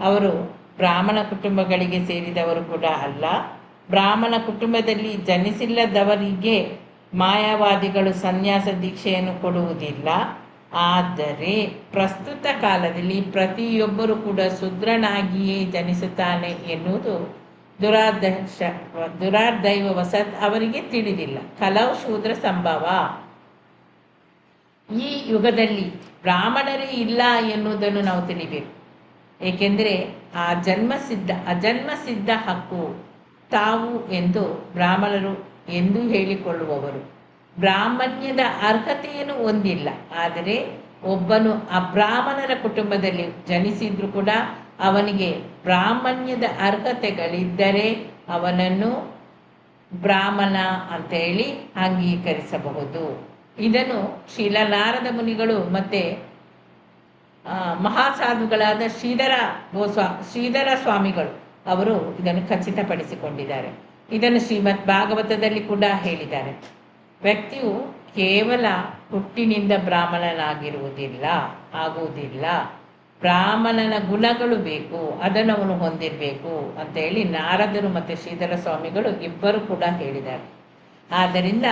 ಅವರು ಬ್ರಾಹ್ಮಣ ಕುಟುಂಬಗಳಿಗೆ ಸೇರಿದವರು ಕೂಡ ಅಲ್ಲ. ಬ್ರಾಹ್ಮಣ ಕುಟುಂಬದಲ್ಲಿ ಜನಿಸಿಲ್ಲದವರಿಗೆ ಮಾಯಾವಾದಿಗಳು ಸನ್ಯಾಸ ದೀಕ್ಷೆಯನ್ನು ಕೊಡುವುದಿಲ್ಲ. ಆದರೆ ಪ್ರಸ್ತುತ ಕಾಲದಲ್ಲಿ ಪ್ರತಿಯೊಬ್ಬರೂ ಕೂಡ ಶೂದ್ರನಾಗಿಯೇ ಜನಿಸುತ್ತಾನೆ ಎನ್ನುವುದು ದುರಾದೈವವಶಾತ್ ಅವರಿಗೆ ತಿಳಿದಿಲ್ಲ. ಕಲವು ಶೂದ್ರ ಸಂಭವ. ಈ ಯುಗದಲ್ಲಿ ಬ್ರಾಹ್ಮಣರೇ ಇಲ್ಲ ಎನ್ನುವುದನ್ನು ನಾವು ತಿಳಿಬೇಕು. ಏಕೆಂದರೆ ಅಜನ್ಮಸಿದ್ಧ ಹಕ್ಕು ತಾವು ಎಂದು ಬ್ರಾಹ್ಮಣರು ಎಂದು ಹೇಳಿಕೊಳ್ಳುವವರು ಬ್ರಾಹ್ಮಣ್ಯದ ಅರ್ಹತೆಯನ್ನು ಹೊಂದಿಲ್ಲ. ಆದರೆ ಒಬ್ಬನು ಅಬ್ರಾಹ್ಮಣರ ಕುಟುಂಬದಲ್ಲಿ ಜನಿಸಿದ್ರು ಕೂಡ ಅವನಿಗೆ ಬ್ರಾಹ್ಮಣ್ಯದ ಅರ್ಹತೆಗಳಿದ್ದರೆ ಅವನನ್ನು ಬ್ರಾಹ್ಮಣ ಅಂತ ಹೇಳಿ ಅಂಗೀಕರಿಸಬಹುದು. ಇದನ್ನು ಶ್ರೀಲ ನಾರದ ಮುನಿಗಳು ಮತ್ತೆ ಮಹಾಸಾಧುಗಳಾದ ಶ್ರೀಧರ ಸ್ವಾಮಿಗಳು ಅವರು ಇದನ್ನು ಖಚಿತಪಡಿಸಿಕೊಂಡಿದ್ದಾರೆ. ಇದನ್ನು ಶ್ರೀಮದ್ ಭಾಗವತದಲ್ಲಿ ಕೂಡ ಹೇಳಿದ್ದಾರೆ. ವ್ಯಕ್ತಿಯು ಕೇವಲ ಹುಟ್ಟಿನಿಂದ ಆಗುವುದಿಲ್ಲ, ಬ್ರಾಹ್ಮಣನ ಗುಣಗಳು ಬೇಕು, ಅದನ್ನು ಅವನು ಹೊಂದಿರಬೇಕು ಅಂತ ಹೇಳಿ ನಾರದರು ಮತ್ತು ಶ್ರೀಧರ ಸ್ವಾಮಿಗಳು ಇಬ್ಬರು ಕೂಡ ಹೇಳಿದ್ದಾರೆ. ಆದ್ದರಿಂದ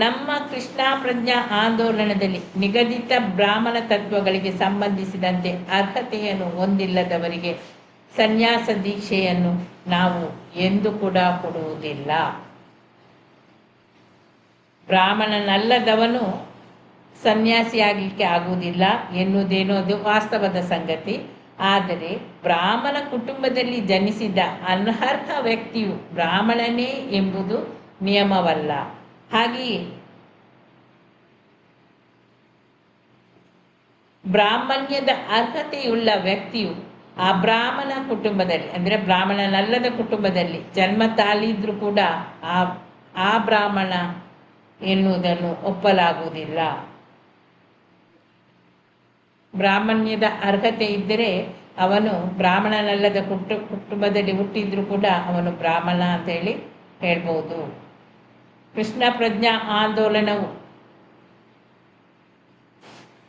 ನಮ್ಮ ಕೃಷ್ಣ ಪ್ರಜ್ಞಾ ಆಂದೋಲನದಲ್ಲಿ ನಿಗದಿತ ಬ್ರಾಹ್ಮಣ ತತ್ವಗಳಿಗೆ ಸಂಬಂಧಿಸಿದಂತೆ ಅರ್ಹತೆಯನ್ನು ಹೊಂದಿಲ್ಲದವರಿಗೆ ಸನ್ಯಾಸ ದೀಕ್ಷೆಯನ್ನು ನಾವು ಎಂದು ಕೂಡ ಕೊಡುವುದಿಲ್ಲ. ಬ್ರಾಹ್ಮಣನಲ್ಲದವನು ಸನ್ಯಾಸಿಯಾಗಲಿಕ್ಕೆ ಆಗುವುದಿಲ್ಲ ಎನ್ನುವುದೇನೋ ಅದು ವಾಸ್ತವದ ಸಂಗತಿ. ಆದರೆ ಬ್ರಾಹ್ಮಣ ಕುಟುಂಬದಲ್ಲಿ ಜನಿಸಿದ ಅನರ್ಹ ವ್ಯಕ್ತಿಯು ಬ್ರಾಹ್ಮಣನೇ ಎಂಬುದು ನಿಯಮವಲ್ಲ. ಹಾಗೆಯೇ ಬ್ರಾಹ್ಮಣ್ಯದ ಅರ್ಹತೆಯುಳ್ಳ ವ್ಯಕ್ತಿಯು ಆ ಬ್ರಾಹ್ಮಣ ಕುಟುಂಬದಲ್ಲಿ ಅಂದರೆ ಬ್ರಾಹ್ಮಣನಲ್ಲದ ಕುಟುಂಬದಲ್ಲಿ ಜನ್ಮ ತಾಳಿದ್ರೂ ಕೂಡ ಆ ಬ್ರಾಹ್ಮಣ ಎನ್ನುವುದನ್ನು ಒಪ್ಪಲಾಗುವುದಿಲ್ಲ. ಬ್ರಾಹ್ಮಣ್ಯದ ಅರ್ಹತೆ ಇದ್ದರೆ ಅವನು ಬ್ರಾಹ್ಮಣನಲ್ಲದ ಕುಟುಂಬದಲ್ಲಿ ಹುಟ್ಟಿದ್ರೂ ಕೂಡ ಅವನು ಬ್ರಾಹ್ಮಣ ಅಂತ ಹೇಳಿ ಹೇಳ್ಬೋದು. ಕೃಷ್ಣ ಪ್ರಜ್ಞಾ ಆಂದೋಲನವು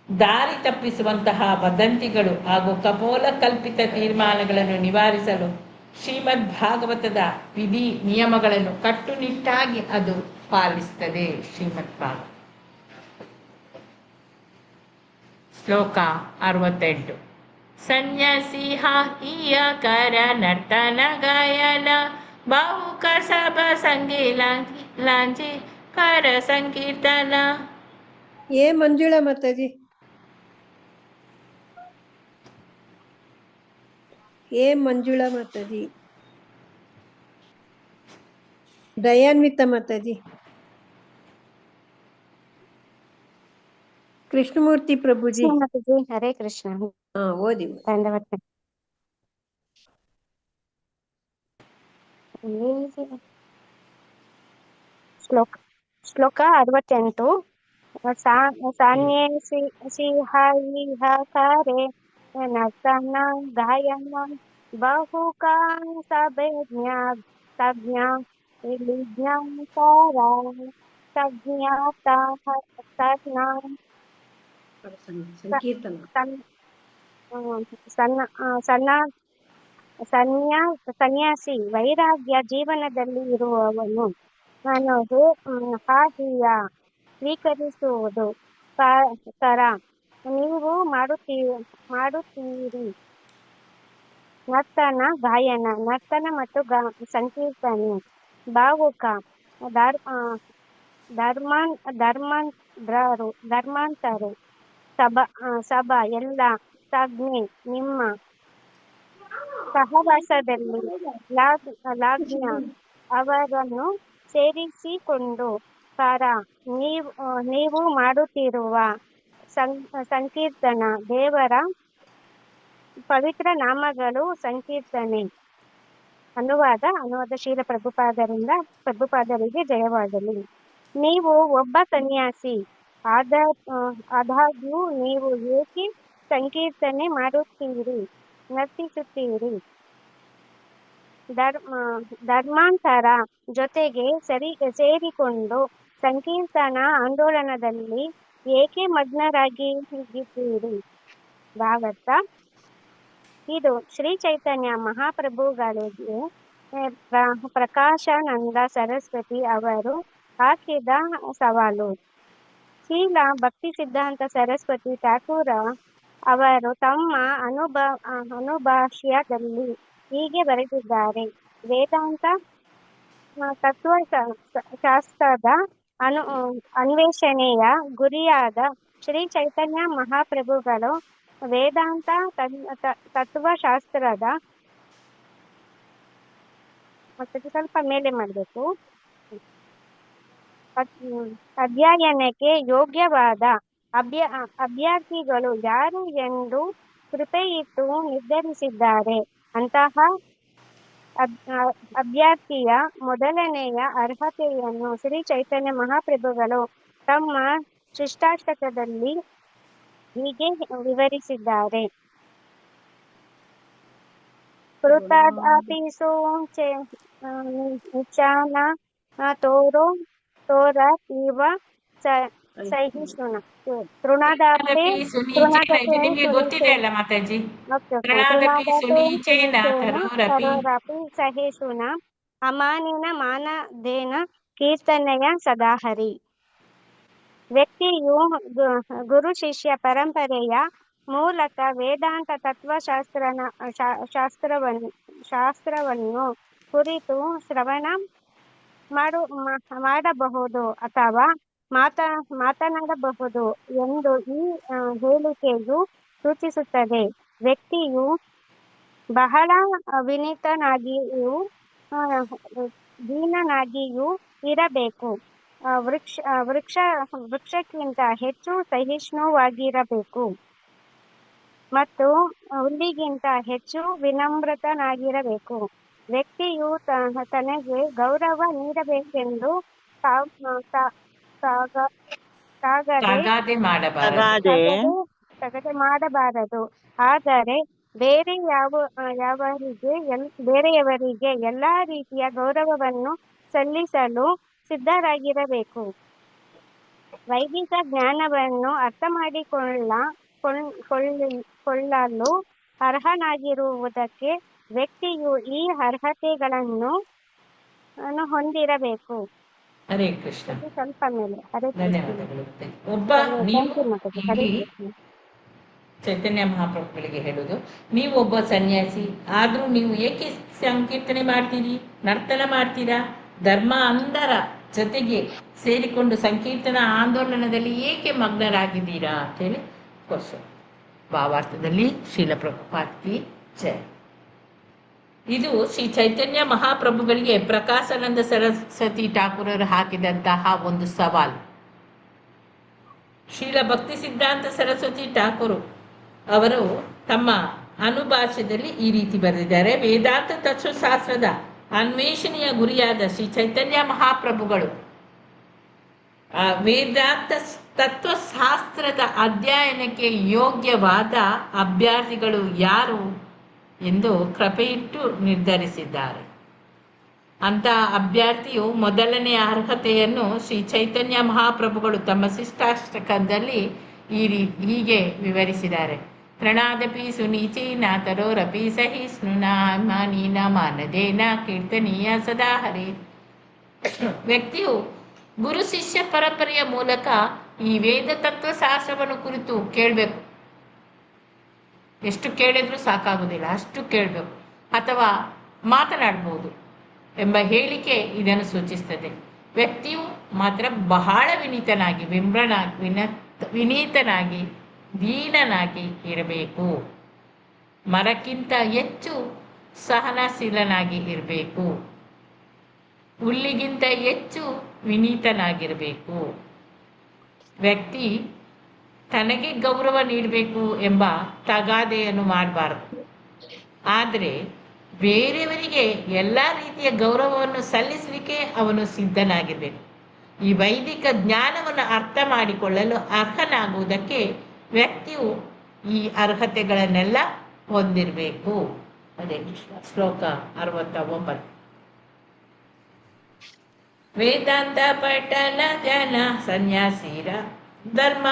ದಾರಿ ತಪ್ಪಿಸುವಂತಹ ವದಂತಿಗಳು ಹಾಗೂ ಕಪೋಲ ಕಲ್ಪಿತ ತೀರ್ಮಾನಗಳನ್ನು ನಿವಾರಿಸಲು ಶ್ರೀಮದ್ ಭಾಗವತದ ವಿಧಿ ನಿಯಮಗಳನ್ನು ಕಟ್ಟುನಿಟ್ಟಾಗಿ ಅದು ಪಾಲಿಸುತ್ತದೆ. ಶ್ರೀಮದ್ ಭಾಗವತ ಶ್ಲೋಕ 68. ಸನ್ಯಾಸಿ ಹಿಯ ಕರ ನರ್ತನ ಗಾಯನ ಬಾಹುಕ ಸಭ ಸಂಗೀ ಲಾಂಜಿ ಕರ ಸಂಕೀರ್ತನ. ಏ ಮಂಜುಳಾ ಮಾತಾಜಿ, ಮಂಜುಳಾ ಮಾತಾಜಿ, ದಯಾನ್ವಿತ ಮಾತಾಜಿ, ಕೃಷ್ಣಮೂರ್ತಿ ಪ್ರಭುಜಿ. ಹರೇ ಕೃಷ್ಣ. ಓದಿ. ಶ್ಲೋಕ 68. ಸಾನ್ಯೇ ಸಿಂಹಾರೆ ನರ್ತನ ಗಾಯನ ಬಹುಕಾ ಸಜ್ಞಾ ಸನ್ಯಾಸಿ ವೈರಾಗ್ಯ ಜೀವನದಲ್ಲಿ ಇರುವವನು ನಾನು ಹಾಹಿಯ ಸ್ವೀಕರಿಸುವುದು ಕರ ನೀವು ಮಾಡುತ್ತೀರಿ ನರ್ತನ ಗಾಯನ ನರ್ತನ ಮತ್ತು ಸಂಕೀರ್ತನೆ ಭಾವುಕ ಧರ್ಮಾಂತರು ಸಭಾ ಎಲ್ಲ ಸಂಜ್ಞೆ ನಿಮ್ಮ ಸಹವಾಸದಲ್ಲಿ ಲಾಗ್ನ ಅವರನ್ನು ಸೇರಿಸಿಕೊಂಡು ಕರ ನೀವು ಮಾಡುತ್ತಿರುವ ಸಂಕೀರ್ತನ ದೇವರ ಪವಿತ್ರ ನಾಮಗಳು ಸಂಕೀರ್ತನೆ. ಅನುವಾದ ಶ್ರೀಲ ಪ್ರಭುಪಾದರಿಗೆ ಜಯವಾಗಲಿ. ನೀವು ಒಬ್ಬ ಸನ್ಯಾಸಿ ಆದಾಗ್ಯೂ ನೀವು ಏಕೆ ಸಂಕೀರ್ತನೆ ಮಾಡುತ್ತೀರಿ, ನರ್ತಿಸುತ್ತೀರಿ? ಧರ್ಮಾಂತರ ಜೊತೆಗೆ ಸೇರಿಕೊಂಡು ಸಂಕೀರ್ತನ ಆಂದೋಲನದಲ್ಲಿ ಏಕೆ ಮಗ್ನರಾಗಿದ್ದೀರಿ? ಭಾಗವತ. ಇದು ಶ್ರೀ ಚೈತನ್ಯ ಮಹಾಪ್ರಭುಗಳಿಗೆ ಪ್ರಕಾಶಾನಂದ ಸರಸ್ವತಿ ಅವರು ಹಾಕಿದ ಸವಾಲು. ಶ್ರೀಲ ಭಕ್ತಿ ಸಿದ್ಧಾಂತ ಸರಸ್ವತಿ ಠಾಕೂರ ಅವರು ತಮ್ಮ ಅನುಭಾಷ್ಯದಲ್ಲಿ ಹೀಗೆ ಬರೆದಿದ್ದಾರೆ. ವೇದಾಂತ ತತ್ವಶಾಸ್ತ್ರದ ಅನ್ವೇಷಣೆಯ ಗುರಿಯಾದ ಶ್ರೀ ಚೈತನ್ಯ ಮಹಾಪ್ರಭುಗಳು ವೇದಾಂತ ತತ್ವಶಾಸ್ತ್ರದ ಸ್ವಲ್ಪ ಮೇಲೆ ಮಾಡಬೇಕು ಅಧ್ಯಯನಕ್ಕೆ ಯೋಗ್ಯವಾದ ಅಭ್ಯರ್ಥಿಗಳು ಯಾರು ಎಂದು ಕೃಪೆಯಿಟ್ಟು ನಿರ್ಧರಿಸಿದ್ದಾರೆ. ಅಂತಹ ಅಭ್ಯರ್ಥಿಯ ಮೊದಲನೆಯ ಅರ್ಹತೆಯನ್ನು ಶ್ರೀ ಚೈತನ್ಯ ಮಹಾಪ್ರಭುಗಳು ತಮ್ಮ ಶಿಷ್ಟಾಷ್ಟಕದಲ್ಲಿ ಹೀಗೆ ವಿವರಿಸಿದ್ದಾರೆ. ಕೃತದಾಪಿಸು ನಿಚಾನ ತೋರೋ ತೋರ ಇವ ಸಹಿಷ್ಣುನ ತೃಣದಾಪೆ ನಿಮ್ಗೆ ಗೊತ್ತಿದೆ ಅಲ್ಲ ಮಾತಾಜಿ. ತರೋರಪಿ ಸಹಿಷ್ಣುನ ಅಮಾನಿನ ಮಾನದೇನ ಕೀರ್ತನೆಯ ಸದಾಹರಿ. ವ್ಯಕ್ತಿಯು ಗುರು ಶಿಷ್ಯ ಪರಂಪರೆಯ ಮೂಲಕ ವೇದಾಂತ ಶಾಸ್ತ್ರವನ್ನು ಕುರಿತು ಶ್ರವಣ ಮಾಡಬಹುದು ಅಥವಾ ಮಾತನಾಡಬಹುದು ಎಂದು ಈ ಹೇಳಿಕೆಯು ಸೂಚಿಸುತ್ತದೆ. ವ್ಯಕ್ತಿಯು ಬಹಳ ವಿನೀತನಾಗಿಯೂ ದೀನನಾಗಿಯೂ ಇರಬೇಕು. ವೃಕ್ಷಕ್ಕಿಂತ ಹೆಚ್ಚು ಸಹಿಷ್ಣುವಾಗಿರಬೇಕು ಮತ್ತು ಹುಲ್ಲಿಗಿಂತ ಹೆಚ್ಚು ವಿನಮ್ರನಾಗಿರಬೇಕು. ವ್ಯಕ್ತಿಯು ತನಗೆ ಗೌರವ ನೀಡಬೇಕೆಂದು ತಗಾದೆ ಮಾಡಬಾರದು. ಆದರೆ ಬೇರೆಯವರಿಗೆ ಎಲ್ಲಾ ರೀತಿಯ ಗೌರವವನ್ನು ಸಲ್ಲಿಸಲು ಸಿದ್ಧರಾಗಿರಬೇಕು. ವೈದಿಕ ಜ್ಞಾನವನ್ನು ಅರ್ಥಮಾಡಿಕೊಳ್ಳಲು ಅರ್ಹನಾಗಿರುವುದಕ್ಕೆ ವ್ಯಕ್ತಿಯು ಈ ಅರ್ಹತೆಗಳನ್ನು ಹೊಂದಿರಬೇಕು. ಹರೇ ಕೃಷ್ಣ. ಸ್ವಲ್ಪ ಮೇಲೆ ಹರೇ ಧನ್ಯವಾದಗಳು. ಒಬ್ಬ ಚೈತನ್ಯ ಮಹಾಪ್ರಭುಗಳಿಗೆ ಹೇಳುದು, ನೀವು ಒಬ್ಬ ಸನ್ಯಾಸಿ ಆದ್ರೂ ನೀವು ಏಕೆ ಸಂಕೀರ್ತನೆ ಮಾಡ್ತೀರಿ, ನರ್ತನ ಮಾಡ್ತೀರಾ, ಧರ್ಮ ಅಂಧರ ಜೊತೆಗೆ ಸೇರಿಕೊಂಡು ಸಂಕೀರ್ತನ ಆಂದೋಲನದಲ್ಲಿ ಏಕೆ ಮಗ್ನರಾಗಿದ್ದೀರಾ ಅಂತೇಳಿ ಕ್ವಶನ್. ಭಾವಾರ್ಥದಲ್ಲಿ ಶ್ರೀಲ ಪ್ರಭುಪಾದಕಿ ಜಯ. ಇದು ಶ್ರೀ ಚೈತನ್ಯ ಮಹಾಪ್ರಭುಗಳಿಗೆ ಪ್ರಕಾಶಾನಂದ ಸರಸ್ವತಿ ಠಾಕೂರರು ಹಾಕಿದಂತಹ ಒಂದು ಸವಾಲು. ಶ್ರೀಲ ಭಕ್ತಿ ಸಿದ್ಧಾಂತ ಸರಸ್ವತಿ ಠಾಕೂರು ಅವರು ತಮ್ಮ ಅನುಭಾಷ್ಯದಲ್ಲಿ ಈ ರೀತಿ ಬರೆದಿದ್ದಾರೆ. ವೇದಾಂತ ತತ್ವಶಾಸ್ತ್ರದ ಅನ್ವೇಷಣೆಯ ಗುರಿಯಾದ ಶ್ರೀ ಚೈತನ್ಯ ಮಹಾಪ್ರಭುಗಳು ವೇದಾಂತ ತತ್ವಶಾಸ್ತ್ರದ ಅಧ್ಯಯನಕ್ಕೆ ಯೋಗ್ಯವಾದ ಅಭ್ಯರ್ಥಿಗಳು ಯಾರು ಎಂದು ಕೃಪೆಯಿಟ್ಟು ನಿರ್ಧರಿಸಿದ್ದಾರೆ. ಅಂತ ಅಭ್ಯರ್ಥಿಯು ಮೊದಲನೆಯ ಅರ್ಹತೆಯನ್ನು ಶ್ರೀ ಚೈತನ್ಯ ಮಹಾಪ್ರಭುಗಳು ತಮ್ಮ ಶಿಷ್ಟಾಷ್ಟಕದಲ್ಲಿ ಹೀಗೆ ವಿವರಿಸಿದ್ದಾರೆ. ತೃಣಾದಪಿ ಸುನೀಚೇನ ತರೋರಪಿ ಸಹಿಷ್ಣುನಾ ಮಾನೀನ ಮಾನದೇನ ಕೀರ್ತನೀಯ ಸದಾ ಹರಿ. ವ್ಯಕ್ತಿಯು ಗುರು ಶಿಷ್ಯ ಪರಂಪರೆಯ ಮೂಲಕ ಈ ವೇದ ತತ್ವಶಾಸ್ತ್ರವನ್ನು ಕುರಿತು ಕೇಳಬೇಕು. ಎಷ್ಟು ಕೇಳಿದ್ರೂ ಸಾಕಾಗುವುದಿಲ್ಲ, ಅಷ್ಟು ಕೇಳಬೇಕು ಅಥವಾ ಮಾತನಾಡಬಹುದು ಎಂಬ ಹೇಳಿಕೆ ಇದನ್ನು ಸೂಚಿಸುತ್ತದೆ. ವ್ಯಕ್ತಿಯು ಮಾತ್ರ ಬಹಳ ವಿನೀತನಾಗಿ ದೀನನಾಗಿ ಇರಬೇಕು. ಮರಕ್ಕಿಂತ ಹೆಚ್ಚು ಸಹನಶೀಲನಾಗಿ ಇರಬೇಕು. ಹುಲ್ಲಿಗಿಂತ ಹೆಚ್ಚು ವಿನೀತನಾಗಿರಬೇಕು. ವ್ಯಕ್ತಿ ತನಗೆ ಗೌರವ ನೀಡಬೇಕು ಎಂಬ ತಗಾದೆಯನ್ನು ಮಾಡಬಾರದು. ಆದರೆ ಬೇರೆಯವರಿಗೆ ಎಲ್ಲ ರೀತಿಯ ಗೌರವವನ್ನು ಸಲ್ಲಿಸಲಿಕ್ಕೆ ಅವನು ಸಿದ್ಧನಾಗಿರಬೇಕು. ಈ ವೈದಿಕ ಜ್ಞಾನವನ್ನು ಅರ್ಥ ಮಾಡಿಕೊಳ್ಳಲು ಅರ್ಹನಾಗುವುದಕ್ಕೆ ವ್ಯಕ್ತಿಯು ಈ ಅರ್ಹತೆಗಳನ್ನೆಲ್ಲ ಹೊಂದಿರಬೇಕು. ಅದೇ ಶ್ಲೋಕ 69. ವೇದಾಂತ ಪಠನ ಧ್ಯಾನ ಸನ್ಯಾಸಿರ ಧರ್ಮ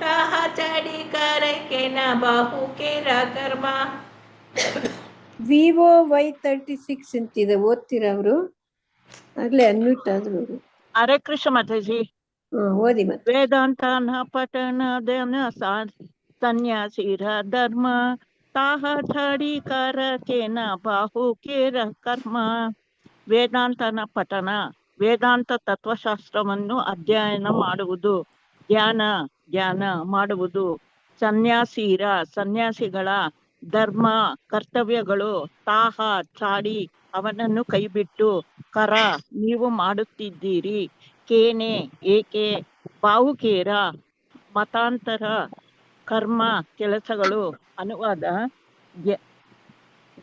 ತಾಹ ಚಾಡಿ ಕಾರೈಕೆನ ಬಾಹು ಕೇರ ಕರ್ಮ. VOY36 ಅಂತಿದೆ, ಓದ್ತೀರಾ ಅವರು? ಆಗ್ಲೇ ಅನ್ಮ್ಯೂಟ್ ಆದ್ರು ಅವರು. ಹರೇ ಕೃಷ್ಣ ಮಾತಾಜಿ. ಓದಿ ಮತ್ತೆ. ವೇದಾಂತನ ಪಠನ ಧ್ಯಾನ ಸನ್ಯಾಸಿರ ಧರ್ಮ ತಾಹ ಚಾಡಿ ಕಾರಕೇನ ಬಾಹು ಕೇರ ಕರ್ಮ. ವೇದಾಂತನ ಪಠನ, ವೇದಾಂತ ತತ್ವಶಾಸ್ತ್ರವನ್ನು ಅಧ್ಯಯನ ಮಾಡುವುದು, ಧ್ಯಾನ ಮಾಡುವುದು ಸನ್ಯಾಸಿಗಳ ಧರ್ಮ ಕರ್ತವ್ಯಗಳು. ತಾಹ ಚಾಡಿ ಅವನನ್ನು ಕೈಬಿಟ್ಟು, ಕರ ನೀವು ಮಾಡುತ್ತಿದ್ದೀರಿ, ಕೇನೆ ಏಕೆ, ಬಾಹುಕೇರ ಮತಾಂತರ ಕರ್ಮ ಕೆಲಸಗಳು. ಅನುವಾದ: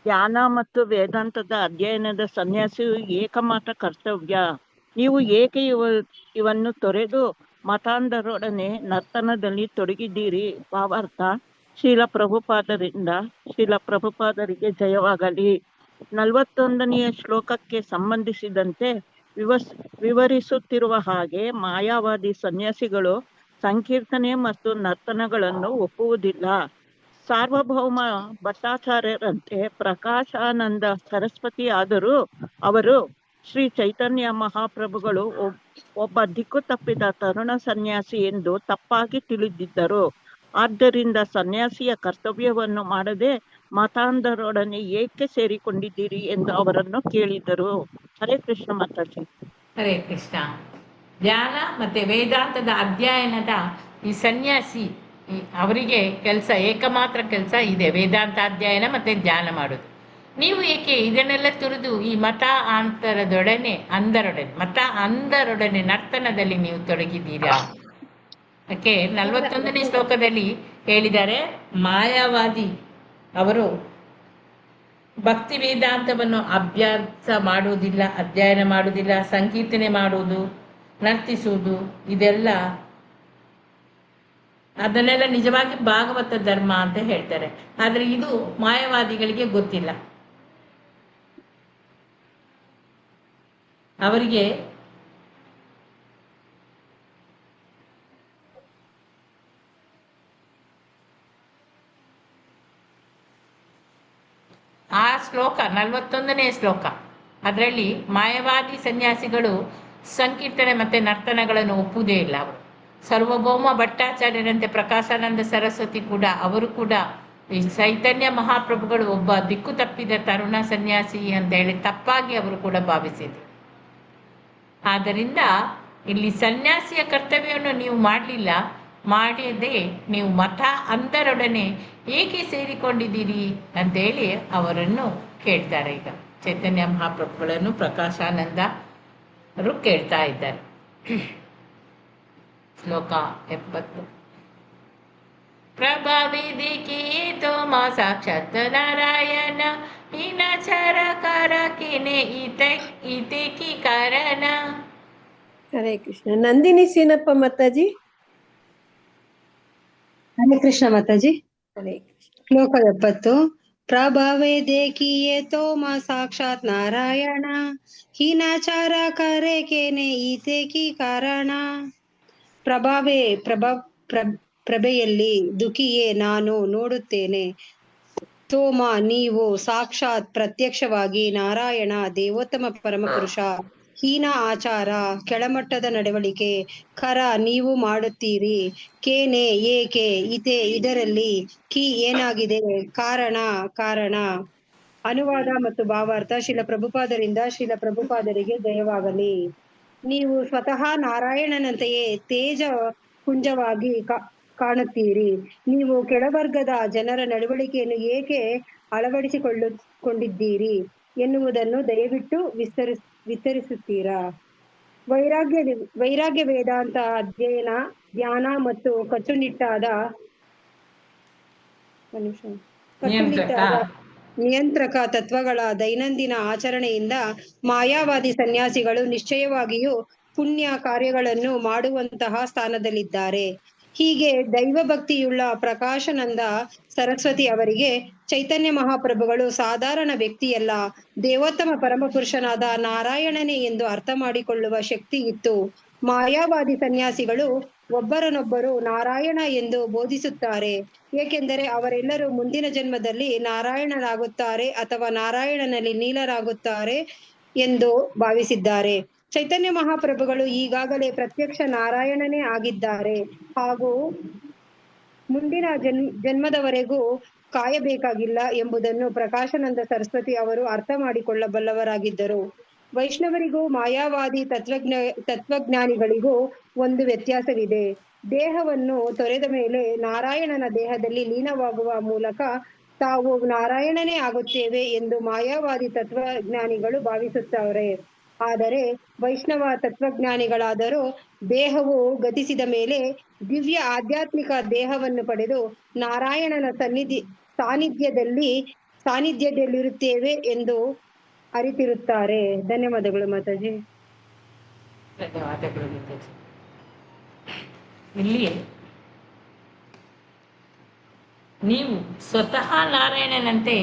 ಧ್ಯಾನ ಮತ್ತು ವೇದಾಂತದ ಅಧ್ಯಯನದ ಸನ್ಯಾಸಿಯು ಏಕಮಾತ್ರ ಕರ್ತವ್ಯ. ನೀವು ಏಕೆ ಇವನ್ನು ತೊರೆದು ಮತಾಂಧರೊಡನೆ ನರ್ತನದಲ್ಲಿ ತೊಡಗಿದ್ದೀರಿ? ಭಾವಾರ್ಥ: ಶ್ರೀಲ ಪ್ರಭುಪಾದರಿಗೆ ಜಯವಾಗಲಿ. 41ನೆಯ ಶ್ಲೋಕಕ್ಕೆ ಸಂಬಂಧಿಸಿದಂತೆ ವಿವರಿಸುತ್ತಿರುವ ಹಾಗೆ, ಮಾಯಾವಾದಿ ಸನ್ಯಾಸಿಗಳು ಸಂಕೀರ್ತನೆ ಮತ್ತು ನರ್ತನಗಳನ್ನು ಒಪ್ಪುವುದಿಲ್ಲ. ಸಾರ್ವಭೌಮ ಭಟ್ಟಾಚಾರ್ಯರಂತೆ ಪ್ರಕಾಶಾನಂದ ಸರಸ್ವತಿ ಆದರೂ ಅವರು ಶ್ರೀ ಚೈತನ್ಯ ಮಹಾಪ್ರಭುಗಳು ಒಬ್ಬ ದಿಕ್ಕು ತಪ್ಪಿದ ತರುಣ ಸನ್ಯಾಸಿ ಎಂದು ತಪ್ಪಾಗಿ ತಿಳಿದಿದ್ದರು. ಆದ್ದರಿಂದ ಸನ್ಯಾಸಿಯ ಕರ್ತವ್ಯವನ್ನು ಮಾಡದೆ ಮತಾಂಧರೊಡನೆ ಏಕೆ ಸೇರಿಕೊಂಡಿದ್ದೀರಿ ಎಂದು ಅವರನ್ನು ಕೇಳಿದರು. ಹರೇ ಕೃಷ್ಣ ಮಾತಾಜಿ. ಹರೇ ಕೃಷ್ಣ. ಧ್ಯಾನ ಮತ್ತು ವೇದಾಂತದ ಅಧ್ಯಯನದ ಈ ಸನ್ಯಾಸಿ ಅವರಿಗೆ ಕೆಲಸ, ಏಕಮಾತ್ರ ಕೆಲಸ ಇದೆ, ವೇದಾಂತ ಅಧ್ಯಯನ ಮತ್ತು ಧ್ಯಾನ ಮಾಡೋದು. ನೀವು ಏಕೆ ಇದನ್ನೆಲ್ಲ ತುರಿದು ಈ ಮತ ಅಂಧರೊಡನೆ ನರ್ತನದಲ್ಲಿ ನೀವು ತೊಡಗಿದ್ದೀರಾ? ಯಾಕೆ 41ನೇ ಶ್ಲೋಕದಲ್ಲಿ ಹೇಳಿದ್ದಾರೆ, ಮಾಯಾವಾದಿ ಅವರು ಭಕ್ತಿ ವೇದಾಂತವನ್ನು ಅಭ್ಯಾಸ ಮಾಡುವುದಿಲ್ಲ, ಅಧ್ಯಯನ ಮಾಡುವುದಿಲ್ಲ, ಸಂಕೀರ್ತನೆ ಮಾಡುವುದು, ನರ್ತಿಸುವುದು, ಅದನ್ನೆಲ್ಲ ನಿಜವಾಗಿ ಭಾಗವತ ಧರ್ಮ ಅಂತ ಹೇಳ್ತಾರೆ. ಆದರೆ ಇದು ಮಾಯಾವಾದಿಗಳಿಗೆ ಗೊತ್ತಿಲ್ಲ. ಅವರಿಗೆ ಆ ಶ್ಲೋಕ 41ನೇ ಶ್ಲೋಕ, ಅದರಲ್ಲಿ ಮಾಯಾವಾದಿ ಸನ್ಯಾಸಿಗಳು ಸಂಕೀರ್ತನೆ ಮತ್ತು ನರ್ತನಗಳನ್ನು ಒಪ್ಪುವುದೇ ಇಲ್ಲ. ಅವರು ಸರ್ವಭೌಮ ಭಟ್ಟಾಚಾರ್ಯರಂತೆ ಪ್ರಕಾಶಾನಂದ ಸರಸ್ವತಿ ಕೂಡ, ಅವರು ಕೂಡ ಚೈತನ್ಯ ಮಹಾಪ್ರಭುಗಳು ಒಬ್ಬ ದಿಕ್ಕು ತಪ್ಪಿದ ತರುಣ ಸನ್ಯಾಸಿ ಅಂತ ಹೇಳಿ ತಪ್ಪಾಗಿ ಅವರು ಕೂಡ ಭಾವಿಸಿದರು. ಆದ್ದರಿಂದ ಇಲ್ಲಿ ಸನ್ಯಾಸಿಯ ಕರ್ತವ್ಯವನ್ನು ನೀವು ಮಾಡದೆ ನೀವು ಮತ ಅಂಧರೊಡನೆ ಏಕೆ ಸೇರಿಕೊಂಡಿದ್ದೀರಿ ಅಂತೇಳಿ ಅವರನ್ನು ಕೇಳ್ತಾರೆ. ಈಗ ಚೈತನ್ಯ ಮಹಾಪ್ರಭುಗಳನ್ನು ಪ್ರಕಾಶಾನಂದರು ಕೇಳ್ತಾ ಇದ್ದಾರೆ. ಶ್ಲೋಕ 70. ಪ್ರಭಾವಿಧಿ ಕೀತೋ ಮಾ ಸಾಕ್ಷಾತ್ ನಾರಾಯಣ ಹೀನಚರ ಕರಕಿನೆ ಈತೆ ಕಿ ಕಾರಣ. ಹರೇ ಕೃಷ್ಣ. ನಂದಿನಿ ಸೀನಪ್ಪ ಮಾತಾಜಿ. ಹರೇ ಕೃಷ್ಣ ಮಾತಾಜಿ. ಹರೇ ಕೃಷ್ಣ. ಶ್ಲೋಕ 70. ಪ್ರಭಾವೇ ದೇಖಿಯೇ ತೋ ಮಾ ಸಾಕ್ಷಾತ್ ನಾರಾಯಣ ಹೀನಾಚಾರ ಕರೆ ಕೇನೆ ಈತೆ ಕಿ ಕಾರಣ. ಪ್ರಭೆಯಲ್ಲಿ ದುಃಖಿಯೇ ನಾನು ನೋಡುತ್ತೇನೆ, ತೋಮ ನೀವು, ಸಾಕ್ಷಾತ್ ಪ್ರತ್ಯಕ್ಷವಾಗಿ, ನಾರಾಯಣ ದೇವೋತ್ತಮ ಪರಮಪುರುಷ, ಹೀನ ಆಚಾರ ಕೆಳಮಟ್ಟದ ನಡವಳಿಕೆ, ಕರ ನೀವು ಮಾಡುತ್ತೀರಿ, ಕೇನೆ ಏಕೆ, ಇದರಲ್ಲಿ, ಕಿ ಏನಾಗಿದೆ, ಕಾರಣ. ಅನುವಾದ ಮತ್ತು ಭಾವಾರ್ಥ: ಶ್ರೀಲ ಪ್ರಭುಪಾದರಿಂದ ಶ್ರೀಲ ಪ್ರಭುಪಾದರಿಗೆ ಜಯವಾಗಲಿ. ನೀವು ಸ್ವತಃ ನಾರಾಯಣನಂತೆಯೇ ತೇಜ ಪುಂಜವಾಗಿ ಕಾಣುತ್ತೀರಿ. ನೀವು ಕೆಳವರ್ಗದ ಜನರ ನಡವಳಿಕೆಯನ್ನು ಏಕೆ ಅಳವಡಿಸಿಕೊಂಡಿದ್ದೀರಿ ಎನ್ನುವುದನ್ನು ದಯವಿಟ್ಟು ವಿಸ್ತರಿಸುತ್ತೀರಾ? ವೈರಾಗ್ಯ ವೇದಾಂತ ಅಧ್ಯಯನ, ಧ್ಯಾನ ಮತ್ತು ಕಟ್ಟುನಿಟ್ಟಾದ ನಿಯಂತ್ರಕ ತತ್ವಗಳ ದೈನಂದಿನ ಆಚರಣೆಯಿಂದ ಮಾಯಾವಾದಿ ಸನ್ಯಾಸಿಗಳು ನಿಶ್ಚಯವಾಗಿಯೂ ಪುಣ್ಯ ಕಾರ್ಯಗಳನ್ನು ಮಾಡುವಂತಹ ಸ್ಥಾನದಲ್ಲಿದ್ದಾರೆ. ಹೀಗೆ ದೈವಭಕ್ತಿಯುಳ್ಳ ಪ್ರಕಾಶಾನಂದ ಸರಸ್ವತಿ ಅವರಿಗೆ ಚೈತನ್ಯ ಮಹಾಪ್ರಭುಗಳು ಸಾಧಾರಣ ವ್ಯಕ್ತಿಯಲ್ಲ, ದೇವೋತ್ತಮ ಪರಮಪುರುಷನಾದ ನಾರಾಯಣನೇ ಎಂದು ಅರ್ಥ ಮಾಡಿಕೊಳ್ಳುವ ಶಕ್ತಿ ಇತ್ತು. ಮಾಯಾವಾದಿ ಸನ್ಯಾಸಿಗಳು ಒಬ್ಬರನ್ನೊಬ್ಬರು ನಾರಾಯಣ ಎಂದು ಬೋಧಿಸುತ್ತಾರೆ, ಏಕೆಂದರೆ ಅವರೆಲ್ಲರೂ ಮುಂದಿನ ಜನ್ಮದಲ್ಲಿ ನಾರಾಯಣರಾಗುತ್ತಾರೆ ಅಥವಾ ನಾರಾಯಣನಲ್ಲಿ ಲೀನರಾಗುತ್ತಾರೆ ಎಂದು ಭಾವಿಸಿದ್ದಾರೆ. ಚೈತನ್ಯ ಮಹಾಪ್ರಭುಗಳು ಈಗಾಗಲೇ ಪ್ರತ್ಯಕ್ಷ ನಾರಾಯಣನೇ ಆಗಿದ್ದಾರೆ ಹಾಗೂ ಮುಂದಿನ ಜನ್ಮದವರೆಗೂ ಕಾಯಬೇಕಾಗಿಲ್ಲ ಎಂಬುದನ್ನು ಪ್ರಕಾಶಾನಂದ ಸರಸ್ವತಿ ಅವರು ಅರ್ಥ ಮಾಡಿಕೊಳ್ಳಬಲ್ಲವರಾಗಿದ್ದರು. ವೈಷ್ಣವರಿಗೂ ಮಾಯಾವಾದಿ ತತ್ವಜ್ಞಾನಿಗಳಿಗೂ ಒಂದು ವ್ಯತ್ಯಾಸವಿದೆ. ದೇಹವನ್ನು ತೊರೆದ ಮೇಲೆ ನಾರಾಯಣನ ದೇಹದಲ್ಲಿ ಲೀನವಾಗುವ ಮೂಲಕ ತಾವು ನಾರಾಯಣನೇ ಆಗುತ್ತೇವೆ ಎಂದು ಮಾಯಾವಾದಿ ತತ್ವಜ್ಞಾನಿಗಳು ಭಾವಿಸುತ್ತಾರೆ. ಆದರೆ ವೈಷ್ಣವ ತತ್ವಜ್ಞಾನಿಗಳಾದರೂ ದೇಹವು ಗತಿಸಿದ ಮೇಲೆ ದಿವ್ಯ ಆಧ್ಯಾತ್ಮಿಕ ದೇಹವನ್ನು ಪಡೆದು ನಾರಾಯಣನ ಸಾನ್ನಿಧ್ಯದಲ್ಲಿರುತ್ತೇವೆ ಎಂದು ಅರಿತಿರುತ್ತಾರೆ. ಧನ್ಯವಾದಗಳು ಮಾತಾಜಿ. ಧನ್ಯವಾದಗಳು ಮಾತಾಜಿ. ಇಲ್ಲಿ ನೀವು ಸ್ವತಃ ನಾರಾಯಣನಂತೆ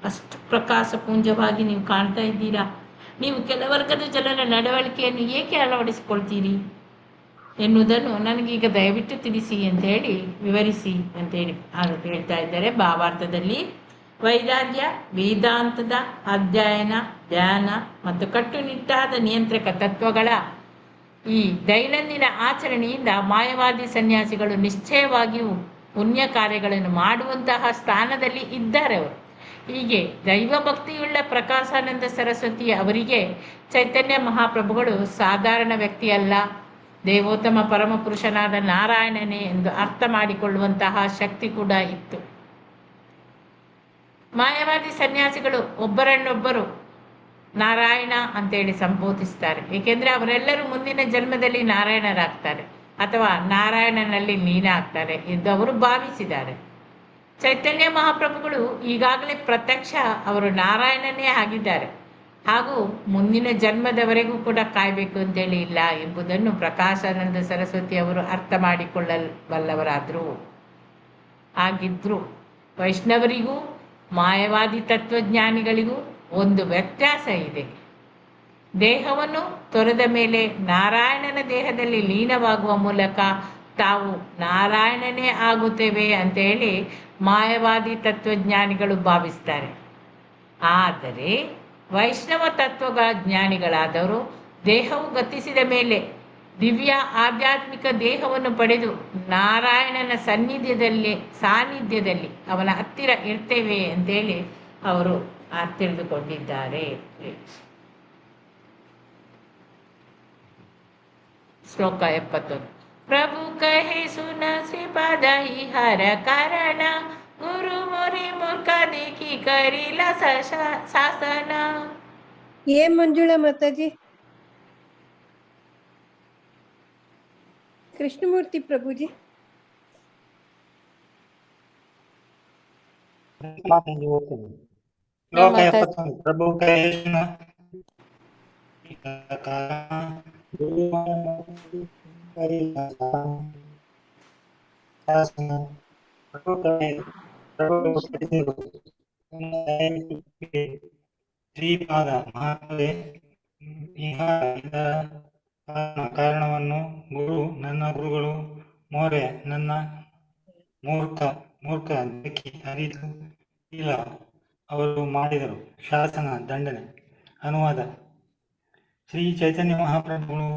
ಅಷ್ಟು ಪ್ರಕಾಶಪುಂಜವಾಗಿ ನೀವು ಕಾಣ್ತಾ ಇದ್ದೀರಾ. ನೀವು ಕೆಲ ವರ್ಗದ ಜನರ ನಡವಳಿಕೆಯನ್ನು ಏಕೆ ಅಳವಡಿಸಿಕೊಳ್ತೀರಿ ಎನ್ನುವುದನ್ನು ನನಗೀಗ ದಯವಿಟ್ಟು ತಿಳಿಸಿ ಅಂತೇಳಿ ವಿವರಿಸಿ ಅಂತೇಳಿ ಹೇಳ್ತಾ ಇದ್ದಾರೆ. ಭಾವಾರ್ಥದಲ್ಲಿ ವೈರಾಗ್ಯ ವೇದಾಂತದ ಅಧ್ಯಯನ, ಧ್ಯಾನ ಮತ್ತು ಕಟ್ಟುನಿಟ್ಟಾದ ನಿಯಂತ್ರಕ ತತ್ವಗಳ ಈ ದೈನಂದಿನ ಆಚರಣೆಯಿಂದ ಮಾಯವಾದಿ ಸನ್ಯಾಸಿಗಳು ನಿಶ್ಚಯವಾಗಿಯೂ ಪುಣ್ಯ ಕಾರ್ಯಗಳನ್ನು ಮಾಡುವಂತಹ ಸ್ಥಾನದಲ್ಲಿ ಇದ್ದಾರೆ ಅವರು. ಹೀಗೆ ದೈವ ಭಕ್ತಿಯುಳ್ಳ ಪ್ರಕಾಶಾನಂದ ಸರಸ್ವತಿ ಅವರಿಗೆ ಚೈತನ್ಯ ಮಹಾಪ್ರಭುಗಳು ಸಾಧಾರಣ ವ್ಯಕ್ತಿಯಲ್ಲ, ದೇವೋತ್ತಮ ಪರಮಪುರುಷನಾದ ನಾರಾಯಣನೇ ಎಂದು ಅರ್ಥ ಮಾಡಿಕೊಳ್ಳುವಂತಹ ಶಕ್ತಿ ಕೂಡ ಇತ್ತು. ಮಾಯವಾದಿ ಸನ್ಯಾಸಿಗಳು ಒಬ್ಬರನ್ನೊಬ್ಬರು ನಾರಾಯಣ ಅಂತೇಳಿ ಸಂಬೋಧಿಸ್ತಾರೆ, ಏಕೆಂದರೆ ಅವರೆಲ್ಲರೂ ಮುಂದಿನ ಜನ್ಮದಲ್ಲಿ ನಾರಾಯಣರಾಗ್ತಾರೆ ಅಥವಾ ನಾರಾಯಣನಲ್ಲಿ ಲೀನ ಆಗ್ತಾರೆ ಎಂದು ಅವರು ಭಾವಿಸಿದ್ದಾರೆ. ಚೈತನ್ಯ ಮಹಾಪ್ರಭುಗಳು ಈಗಾಗಲೇ ಪ್ರತ್ಯಕ್ಷ ಅವರು ನಾರಾಯಣನೇ ಆಗಿದ್ದಾರೆ ಹಾಗೂ ಮುಂದಿನ ಜನ್ಮದವರೆಗೂ ಕೂಡ ಕಾಯಬೇಕು ಅಂತೇಳಿ ಇಲ್ಲ ಎಂಬುದನ್ನು ಪ್ರಕಾಶಾನಂದ ಸರಸ್ವತಿ ಅವರು ಅರ್ಥ ಮಾಡಿಕೊಳ್ಳಬಲ್ಲವರಾದರು. ಆಗಿದ್ರು ವೈಷ್ಣವರಿಗೂ ಮಾಯವಾದಿ ತತ್ವಜ್ಞಾನಿಗಳಿಗೂ ಒಂದು ವ್ಯತ್ಯಾಸ ಇದೆ. ದೇಹವನ್ನು ತೊರೆದ ಮೇಲೆ ನಾರಾಯಣನ ದೇಹದಲ್ಲಿ ಲೀನವಾಗುವ ಮೂಲಕ ತಾವು ನಾರಾಯಣನೇ ಆಗುತ್ತೇವೆ ಅಂತೇಳಿ ಮಾಯವಾದಿ ತತ್ವಜ್ಞಾನಿಗಳು ಭಾವಿಸ್ತಾರೆ. ಆದರೆ ವೈಷ್ಣವ ತತ್ವಜ್ಞಾನಿಗಳಾದವರು ದೇಹವು ಗತಿಸಿದ ಮೇಲೆ ದಿವ್ಯ ಆಧ್ಯಾತ್ಮಿಕ ದೇಹವನ್ನು ಪಡೆದು ನಾರಾಯಣನ ಸಾನ್ನಿಧ್ಯದಲ್ಲಿ ಅವನ ಹತ್ತಿರ ಇರ್ತೇವೆ ಅಂತೇಳಿ ಅವರು ತಿಳಿದುಕೊಂಡಿದ್ದಾರೆ. ಶ್ಲೋಕ 71. ಪ್ರಭು ಕಹೆ ಸುನ ಶ್ರೀಪಾದ ಹರ ಕಾರಣ ಗುರು ಮೊರಿ ಮೂರ್ಖ ದೇಖಿ ಕರಿಲ ಶಾಸನ. ಏ ಮಂಜುಳಾ ಮಾತಾಜಿ. ಕೃಷ್ಣಮೂರ್ತಿ ಪ್ರಭುಜಿ. ಪ್ರಭು ಶ್ರೀಪಾದ ಮಹಾತ್ಮವೇ ಕಾರಣವನ್ನು ನನ್ನ ಗುರುಗಳು ಮೋರೆ ನನ್ನ ಮೂರ್ಖ ದಿಕ್ಕಿ ಅರಿತು ಇಲ್ಲ ಅವರು ಮಾಡಿದರು ಶಾಸನ ದಂಡನೆ. ಅನುವಾದ. ಶ್ರೀ ಚೈತನ್ಯ ಮಹಾಪ್ರಭುಗಳು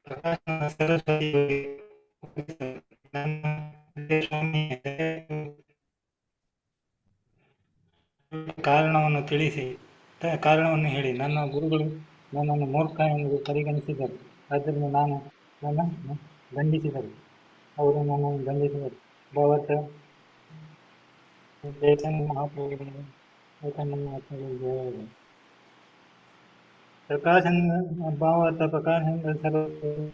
ಪ್ರಕಾಶಾನಂದ ಸರಸ್ವತಿ ಕಾರಣವನ್ನು ಹೇಳಿ ನನ್ನ ಗುರುಗಳು ನನ್ನನ್ನು ಮೂರ್ಖ ಎಂದು ಪರಿಗಣಿಸಿದರು. ಆದ್ದರಿಂದ ನನ್ನನ್ನು ದಂಡಿಸಿದರು. ಅವರು ನನ್ನನ್ನು ದಂಡಿಸಿದರು. ಭಾವತ ಚೈತನ್ಯ ಮಹಾಪ್ರಭುಗಳು ಭಾವಾರ್ಥ ಪ್ರಕಾಶಾನಂದ ಸರಸ್ವತಿ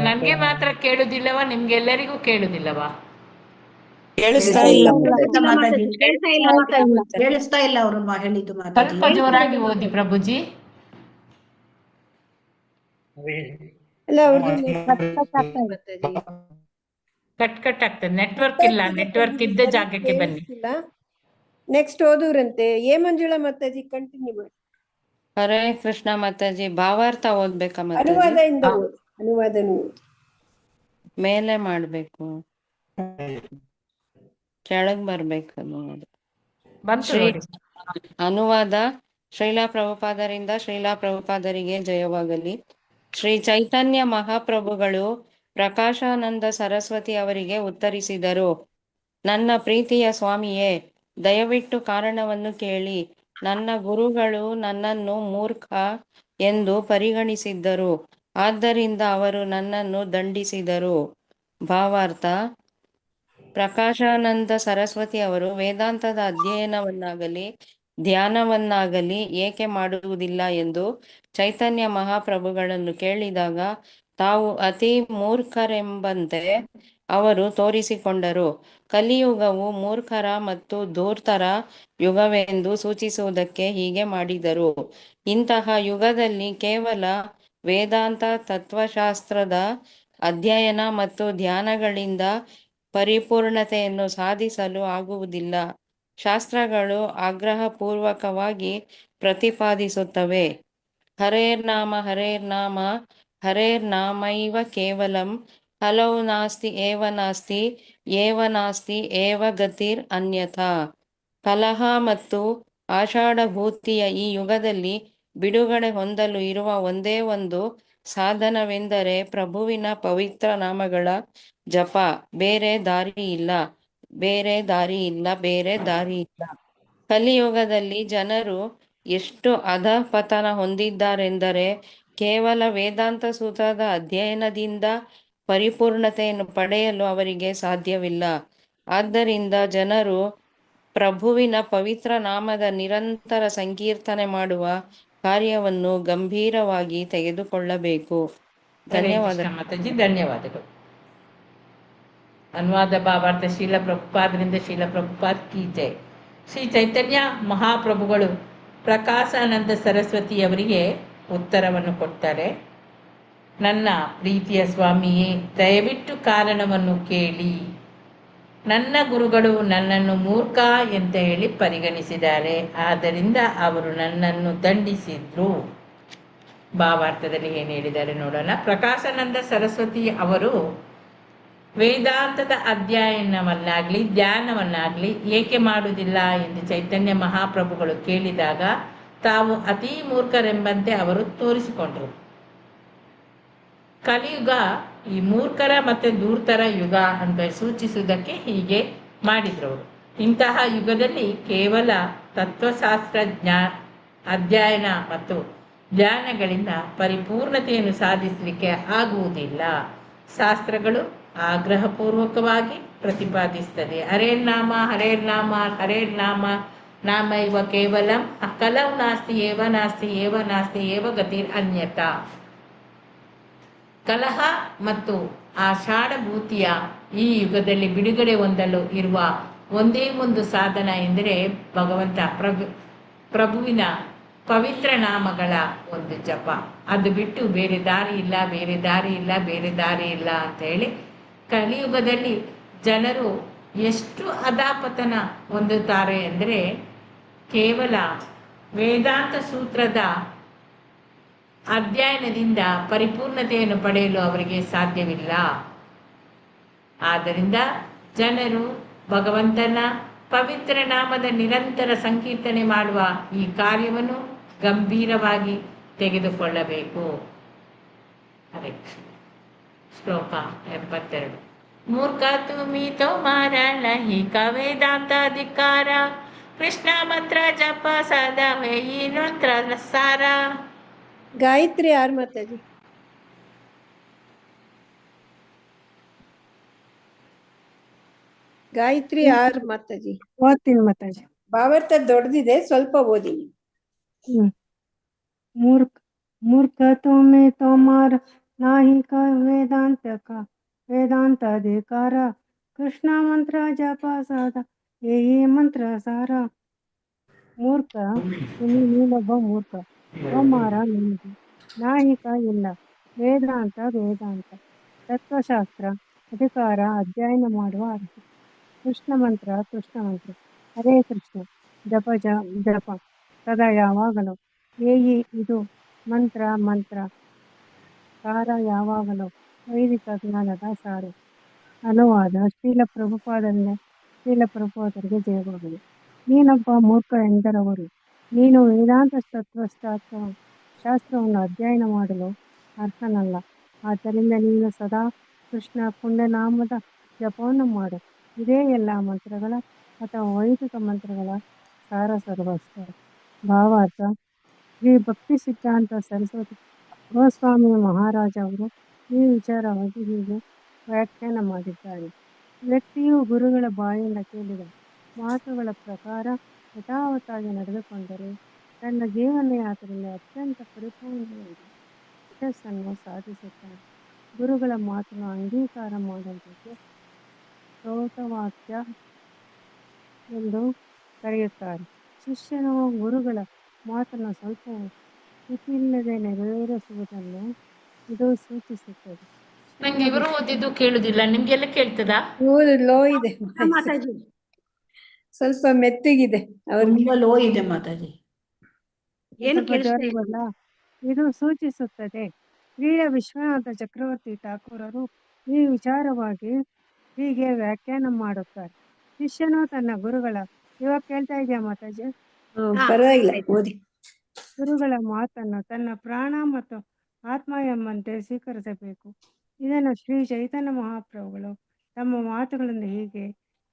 ನನ್ಗೆ ಮಾತ್ರ ಕೇಳುದಿಲ್ಲವಾ? ನಿಮ್ಗೆಲ್ಲರಿಗೂ ಕೇಳುದಿಲ್ಲವಾ? ಕೇಳಿಸ್ತಾ ಇಲ್ಲ ಅವರು ಹೇಳಿದ್ದು. ಸ್ವಲ್ಪ ಜೋರಾಗಿ ಓದಿ ಪ್ರಭುಜಿ. ಕಟ್ ಆಗ್ತದೆ. ನೆಟ್ವರ್ಕ್ ಇಲ್ಲ. ನೆಟ್ವರ್ಕ್ ಇದ್ದ ಜಾಗಕ್ಕೆ ಬನ್ನಿ. ನೆಕ್ಸ್ಟ್ ಓದೂರಂತೆ. ಏ ಮಂಜುಳಾ ಮಾತಾಜಿ ಕಂಟಿನ್ಯೂ ಮಾಡಿ. ಹರೇ ಕೃಷ್ಣ ಮಾತಾಜಿ. ಭಾವಾರ್ಥ ಓದ್ಬೇಕಾ? ಅನುವಾದ ಮೇಲೆ ಮಾಡ್ಬೇಕು, ಕೆಳಗ್ ಬರ್ಬೇಕು. ಅನುವಾದ. ಶ್ರೀಲಾ ಪ್ರಭುಪಾದರಿಂದ ಶ್ರೀಲಾ ಪ್ರಭುಪಾದರಿಗೆ ಜಯವಾಗಲಿ. ಶ್ರೀ ಚೈತನ್ಯ ಮಹಾಪ್ರಭುಗಳು ಪ್ರಕಾಶಾನಂದ ಸರಸ್ವತಿ ಅವರಿಗೆ ಉತ್ತರಿಸಿದರು. ನನ್ನ ಪ್ರೀತಿಯ ಸ್ವಾಮಿಯೇ, ದಯವಿಟ್ಟು ಕಾರಣವನ್ನು ಕೇಳಿ. ನನ್ನ ಗುರುಗಳು ನನ್ನನ್ನು ಮೂರ್ಖ ಎಂದು ಪರಿಗಣಿಸಿದ್ದರು, ಆದ್ದರಿಂದ ಅವರು ನನ್ನನ್ನು ದಂಡಿಸಿದರು. ಭಾವಾರ್ಥ. ಪ್ರಕಾಶಾನಂದ ಸರಸ್ವತಿ ಅವರು ವೇದಾಂತದ ಅಧ್ಯಯನವನ್ನಾಗಲಿ ಧ್ಯಾನವನ್ನಾಗಲಿ ಏಕೆ ಮಾಡುವುದಿಲ್ಲ ಎಂದು ಚೈತನ್ಯ ಮಹಾಪ್ರಭುಗಳನ್ನು ಕೇಳಿದಾಗ ತಾವು ಅತಿ ಮೂರ್ಖರೆಂಬಂತೆ ಅವರು ತೋರಿಸಿಕೊಂಡರು. ಕಲಿಯುಗವು ಮೂರ್ಖರ ಮತ್ತು ಧೂರ್ತರ ಯುಗವೆಂದು ಸೂಚಿಸುವುದಕ್ಕೆ ಹೀಗೆ ಮಾಡಿದರು. ಇಂತಹ ಯುಗದಲ್ಲಿ ಕೇವಲ ವೇದಾಂತ ತತ್ವಶಾಸ್ತ್ರದ ಅಧ್ಯಯನ ಮತ್ತು ಧ್ಯಾನಗಳಿಂದ ಪರಿಪೂರ್ಣತೆಯನ್ನು ಸಾಧಿಸಲು ಆಗುವುದಿಲ್ಲ. ಶಾಸ್ತ್ರಗಳು ಆಗ್ರಹಪೂರ್ವಕವಾಗಿ ಪ್ರತಿಪಾದಿಸುತ್ತವೆ. ಹರೇರ್ನಾಮ ಹರೇರ್ನಾಮ ಹರೇರ್ನಾಮೈವ ಕೇವಲಂ ಹಲೌ ನಾಸ್ತಿ ಏವ ನಾಸ್ತಿ ಏವ ನಾಸ್ತಿ ಏವ ಗತಿರ್ ಅನ್ಯಥಾ. ಕಲಹ ಮತ್ತು ಆಷಾಢಭೂತಿಯ ಈ ಯುಗದಲ್ಲಿ ಬಿಡುಗಡೆ ಹೊಂದಲು ಇರುವ ಒಂದೇ ಒಂದು ಸಾಧನವೆಂದರೆ ಪ್ರಭುವಿನ ಪವಿತ್ರ ನಾಮಗಳ ಜಪ. ಬೇರೆ ದಾರಿ ಇಲ್ಲ, ಬೇರೆ ದಾರಿ ಇಲ್ಲ, ಬೇರೆ ದಾರಿ ಇಲ್ಲ. ಕಲಿಯುಗದಲ್ಲಿ ಜನರು ಎಷ್ಟು ಅಧಃಪತನ ಹೊಂದಿದ್ದಾರೆಂದರೆ ಕೇವಲ ವೇದಾಂತ ಸೂತ್ರದ ಅಧ್ಯಯನದಿಂದ ಪರಿಪೂರ್ಣತೆಯನ್ನು ಪಡೆಯಲು ಅವರಿಗೆ ಸಾಧ್ಯವಿಲ್ಲ. ಆದ್ದರಿಂದ ಜನರು ಪ್ರಭುವಿನ ಪವಿತ್ರ ನಾಮದ ನಿರಂತರ ಸಂಕೀರ್ತನೆ ಮಾಡುವ ಕಾರ್ಯವನ್ನು ಗಂಭೀರವಾಗಿ ತೆಗೆದುಕೊಳ್ಳಬೇಕು. ಹರೇ ಕೃಷ್ಣ ಧನ್ಯವಾದ. ಮಾತಾಜಿ, ಧನ್ಯವಾದಗಳು. ಅನುವಾದ ಭಾವಾರ್ಥ ಶೀಲ ಪ್ರಭುಪಾದರಿಂದ ಶೀಲ ಪ್ರಭುಪಾದ್ ಕಿ ಜೈ. ಶ್ರೀ ಚೈತನ್ಯ ಮಹಾಪ್ರಭುಗಳು ಪ್ರಕಾಶಾನಂದ ಸರಸ್ವತಿಯವರಿಗೆ ಉತ್ತರವನ್ನು ಕೊಡ್ತಾರೆ. ನನ್ನ ಪ್ರೀತಿಯ ಸ್ವಾಮಿಯೇ, ದಯವಿಟ್ಟು ಕಾರಣವನ್ನು ಕೇಳಿ. ನನ್ನ ಗುರುಗಳು ನನ್ನನ್ನು ಮೂರ್ಖ ಅಂತ ಹೇಳಿ ಪರಿಗಣಿಸಿದ್ದಾರೆ, ಆದ್ದರಿಂದ ಅವರು ನನ್ನನ್ನು ದಂಡಿಸಿದ್ರು. ಭಾವಾರ್ಥದಲ್ಲಿ ಏನು ಹೇಳಿದ್ದಾರೆ ನೋಡೋಣ. ಪ್ರಕಾಶಾನಂದ ಸರಸ್ವತಿ ಅವರು ವೇದಾಂತದ ಅಧ್ಯಯನವನ್ನಾಗಲಿ ಧ್ಯಾನವನ್ನಾಗಲಿ ಏಕೆ ಮಾಡುವುದಿಲ್ಲ ಎಂದು ಚೈತನ್ಯ ಮಹಾಪ್ರಭುಗಳು ಕೇಳಿದಾಗ ತಾವು ಅತೀ ಮೂರ್ಖರೆಂಬಂತೆ ಅವರು ತೋರಿಸಿಕೊಂಡರು. ಕಲಿಯುಗ ಈ ಮೂರ್ಖರ ಮತ್ತು ಧೂರ್ತರ ಯುಗ ಅಂತ ಸೂಚಿಸುವುದಕ್ಕೆ ಹೀಗೆ ಮಾಡಿದ್ರು ಅವರು. ಇಂತಹ ಯುಗದಲ್ಲಿ ಕೇವಲ ತತ್ವಶಾಸ್ತ್ರ ಅಧ್ಯಯನ ಮತ್ತು ಧ್ಯಾನಗಳಿಂದ ಪರಿಪೂರ್ಣತೆಯನ್ನು ಸಾಧಿಸಲಿಕ್ಕೆ ಆಗುವುದಿಲ್ಲ. ಶಾಸ್ತ್ರಗಳು ಆಗ್ರಹಪೂರ್ವಕವಾಗಿ ಪ್ರತಿಪಾದಿಸುತ್ತದೆ. ಹರೇರ್ನಾಮ ಹರೇರ್ನಾಮ ಹರೇರ್ನಾಮ ನಾಮೈವ ಕೇವಲಂ ಕಲೌ ನಾಸ್ತಿ ಏವ ನಾಸ್ತಿ ಏವ ನಾಸ್ತಿ ಏವ ಗತಿರ್ ಅನ್ಯತಾ. ಕಲಹ ಮತ್ತು ಆಷಾಢಭೂತಿಯ ಈ ಯುಗದಲ್ಲಿ ಬಿಡುಗಡೆ ಹೊಂದಲು ಇರುವ ಒಂದೇ ಒಂದು ಸಾಧನ ಎಂದರೆ ಭಗವಂತ ಪ್ರಭುವಿನ ಪವಿತ್ರ ನಾಮಗಳ ಒಂದು ಜಪ. ಅದು ಬಿಟ್ಟು ಬೇರೆ ದಾರಿ ಇಲ್ಲ, ಬೇರೆ ದಾರಿ ಇಲ್ಲ, ಬೇರೆ ದಾರಿ ಇಲ್ಲ ಅಂತ ಹೇಳಿ ಕಲಿಯುಗದಲ್ಲಿ ಜನರು ಎಷ್ಟು ಅಧಃಪತನ ಹೊಂದುತ್ತಾರೆ ಅಂದರೆ ಕೇವಲ ವೇದಾಂತ ಸೂತ್ರದ ಅಧ್ಯಯನದಿಂದ ಪರಿಪೂರ್ಣತೆಯನ್ನು ಪಡೆಯಲು ಅವರಿಗೆ ಸಾಧ್ಯವಿಲ್ಲ. ಆದ್ದರಿಂದ ಜನರು ಭಗವಂತನ ಪವಿತ್ರ ನಾಮದ ನಿರಂತರ ಸಂಕೀರ್ತನೆ ಮಾಡುವ ಈ ಕಾರ್ಯವನ್ನು ಗಂಭೀರವಾಗಿ ತೆಗೆದುಕೊಳ್ಳಬೇಕು. ಹರೇ ಕೃಷ್ಣ. ಶ್ಲೋಕ 72. ಮೂರ್ಖ ತುಮಿ ತೋಮಾರ ಲಹಿಕ ವೇದಾಂತ ಧಿಕಾರ ಕೃಷ್ಣ ಮಂತ್ರ ಜಪ ಸದಾ ಈ ಮಂತ್ರ ಸಾರ. ಗಾಯತ್ರಿ ಯಾರು ಮಾತಾಜಿ? ಗಾಯತ್ರಿ ಯಾರು ಮಾತಾಜಿ? ಓದ್ತೀನಿ ಮಾತಾಜಿ. ಭಾವಾರ್ಥ ದೊಡ್ಡದಿದೆ, ಸ್ವಲ್ಪ ಓದಿನಿ. मूर्ख तुम्हें तोमार नाही का वेदांत अधिकार कृष्ण मंत्र जप सदा यही मंत्र सारा. ಮೂರ್ಖ ನೀನೊಬ್ಬ ಮೂರ್ಖ. ತೋಮಾರ ನಿನಗೆ ನಾಹಿಕ ಇಲ್ಲ. ವೇದಾಂತ ತತ್ವಶಾಸ್ತ್ರ ಅಧಿಕಾರ ಅಧ್ಯಯನ ಮಾಡುವ ಅರ್ಥ. ಕೃಷ್ಣ ಮಂತ್ರ ಹರೇ ಕೃಷ್ಣ ಜಪ ಸದಾ ಯಾವಾಗಲೂ. ಏಯಿ ಇದು ಮಂತ್ರ ಸಾರ ಯಾವಾಗಲೂ. ವೈದಿಕ ಜ್ಞಾನದ ಸಾರ. ಅನುವಾದ ಶ್ರೀಲ ಪ್ರಭುಪಾದರಿಗೆ ಜಯವಾಗಲಿ. ನೀನೊಬ್ಬ ಮೂರ್ಖ ಎಂದರವರು. ನೀನು ವೇದಾಂತ ಶಾಸ್ತ್ರವನ್ನು ಅಧ್ಯಯನ ಮಾಡಲು ಅರ್ಹನಲ್ಲ. ಆದ್ದರಿಂದ ನೀನು ಸದಾ ಕೃಷ್ಣ ಪುಣ್ಯನಾಮದ ಜಪವನ್ನು ಮಾಡು. ಇದೇ ಎಲ್ಲ ಮಂತ್ರಗಳ ಅಥವಾ ವೈದಿಕ ಮಂತ್ರಗಳ ಸಾರ ಸರ್ವಸ್ವ. ಭಾವಾರ್ಥ ಶ್ರೀ ಭಕ್ತಿ ಸಿದ್ಧಾಂತ ಸರಸ್ವತಿ ಗೋಸ್ವಾಮಿ ಮಹಾರಾಜ ಅವರು ಈ ವಿಚಾರವಾಗಿ ಹೀಗೆ ವ್ಯಾಖ್ಯಾನ ಮಾಡಿದ್ದಾರೆ. ವ್ಯಕ್ತಿಯು ಗುರುಗಳ ಬಾಯಿಂದ ಕೇಳಿದ ಮಾತುಗಳ ಪ್ರಕಾರ ಯಥಾವತ್ತಾಗಿ ನಡೆದುಕೊಂಡರೆ ತನ್ನ ಜೀವನ ಯಾತ್ರೆಯಲ್ಲಿ ಅತ್ಯಂತ ಪರಿಪೂರ್ಣವಾಗಿ ಯಶಸ್ಸನ್ನು ಸಾಧಿಸುತ್ತಾನೆ. ಗುರುಗಳ ಮಾತನ್ನು ಅಂಗೀಕಾರ ಮಾಡುವುದಕ್ಕೆ ಶ್ರೋತವಾಕ್ಯ ಎಂದು ಕರೆಯುತ್ತಾರೆ. ಶಿಷ್ಯನು ಗುರುಗಳ ಮಾತನ್ನು ಸ್ವಲ್ಪವೂ ಚ್ಯುತಿಯಿಲ್ಲದೆ ನೆರವೇರಿಸುವುದನ್ನು ಇದು ಸೂಚಿಸುತ್ತದೆ. ನಂಗೆ ಇವರು ಓದಿದ್ದು ಕೇಳುದಿಲ್ಲ, ನಿಮ್ಗೆಲ್ಲ ಕೇಳ್ತದಾ? ಲೋ ಇದೆ ಮಾತಾಜಿ ಸ್ವಲ್ಪ ಮೆತ್ತಗಿದೆ ಅವ್ರಿಗೆ. ತುಂಬಾ ಲೋ ಇದೆ ಮಾತಾಜಿ. ಏನು ಸ್ವಲ್ಪ ಕೇಳಿಸ್ತಾ ಜೋರಾಗಿ ಇಲ್ಲ. ಬರಲಾ? ಇದು ಸೂಚಿಸುತ್ತದೆ. ಕ್ರೀಡಾ ವಿಶ್ವನಾಥ ಚಕ್ರವರ್ತಿ ಠಾಕೂರರು ಈ ವಿಚಾರವಾಗಿ ಹೀಗೆ ವ್ಯಾಖ್ಯಾನ ಮಾಡುತ್ತಾರೆ. ಶಿಷ್ಯನು ತನ್ನ ಗುರುಗಳ ಇವಾಗ ಕೇಳ್ತಾ ಇದೆಯಾ ಮಾತಾಜಿ? ಪರವಾಗಿಲ್ಲ ಓದಿ. ಗುರುಗಳ ಮಾತನ್ನು ತನ್ನ ಪ್ರಾಣ ಮತ್ತು ಆತ್ಮ ಎಂಬಂತೆ ಸ್ವೀಕರಿಸಬೇಕು. ಇದನ್ನು ಶ್ರೀ ಚೈತನ್ಯ ಮಹಾಪ್ರಭುಗಳು ತಮ್ಮ ಮಾತುಗಳಿಂದ ಹೀಗೆ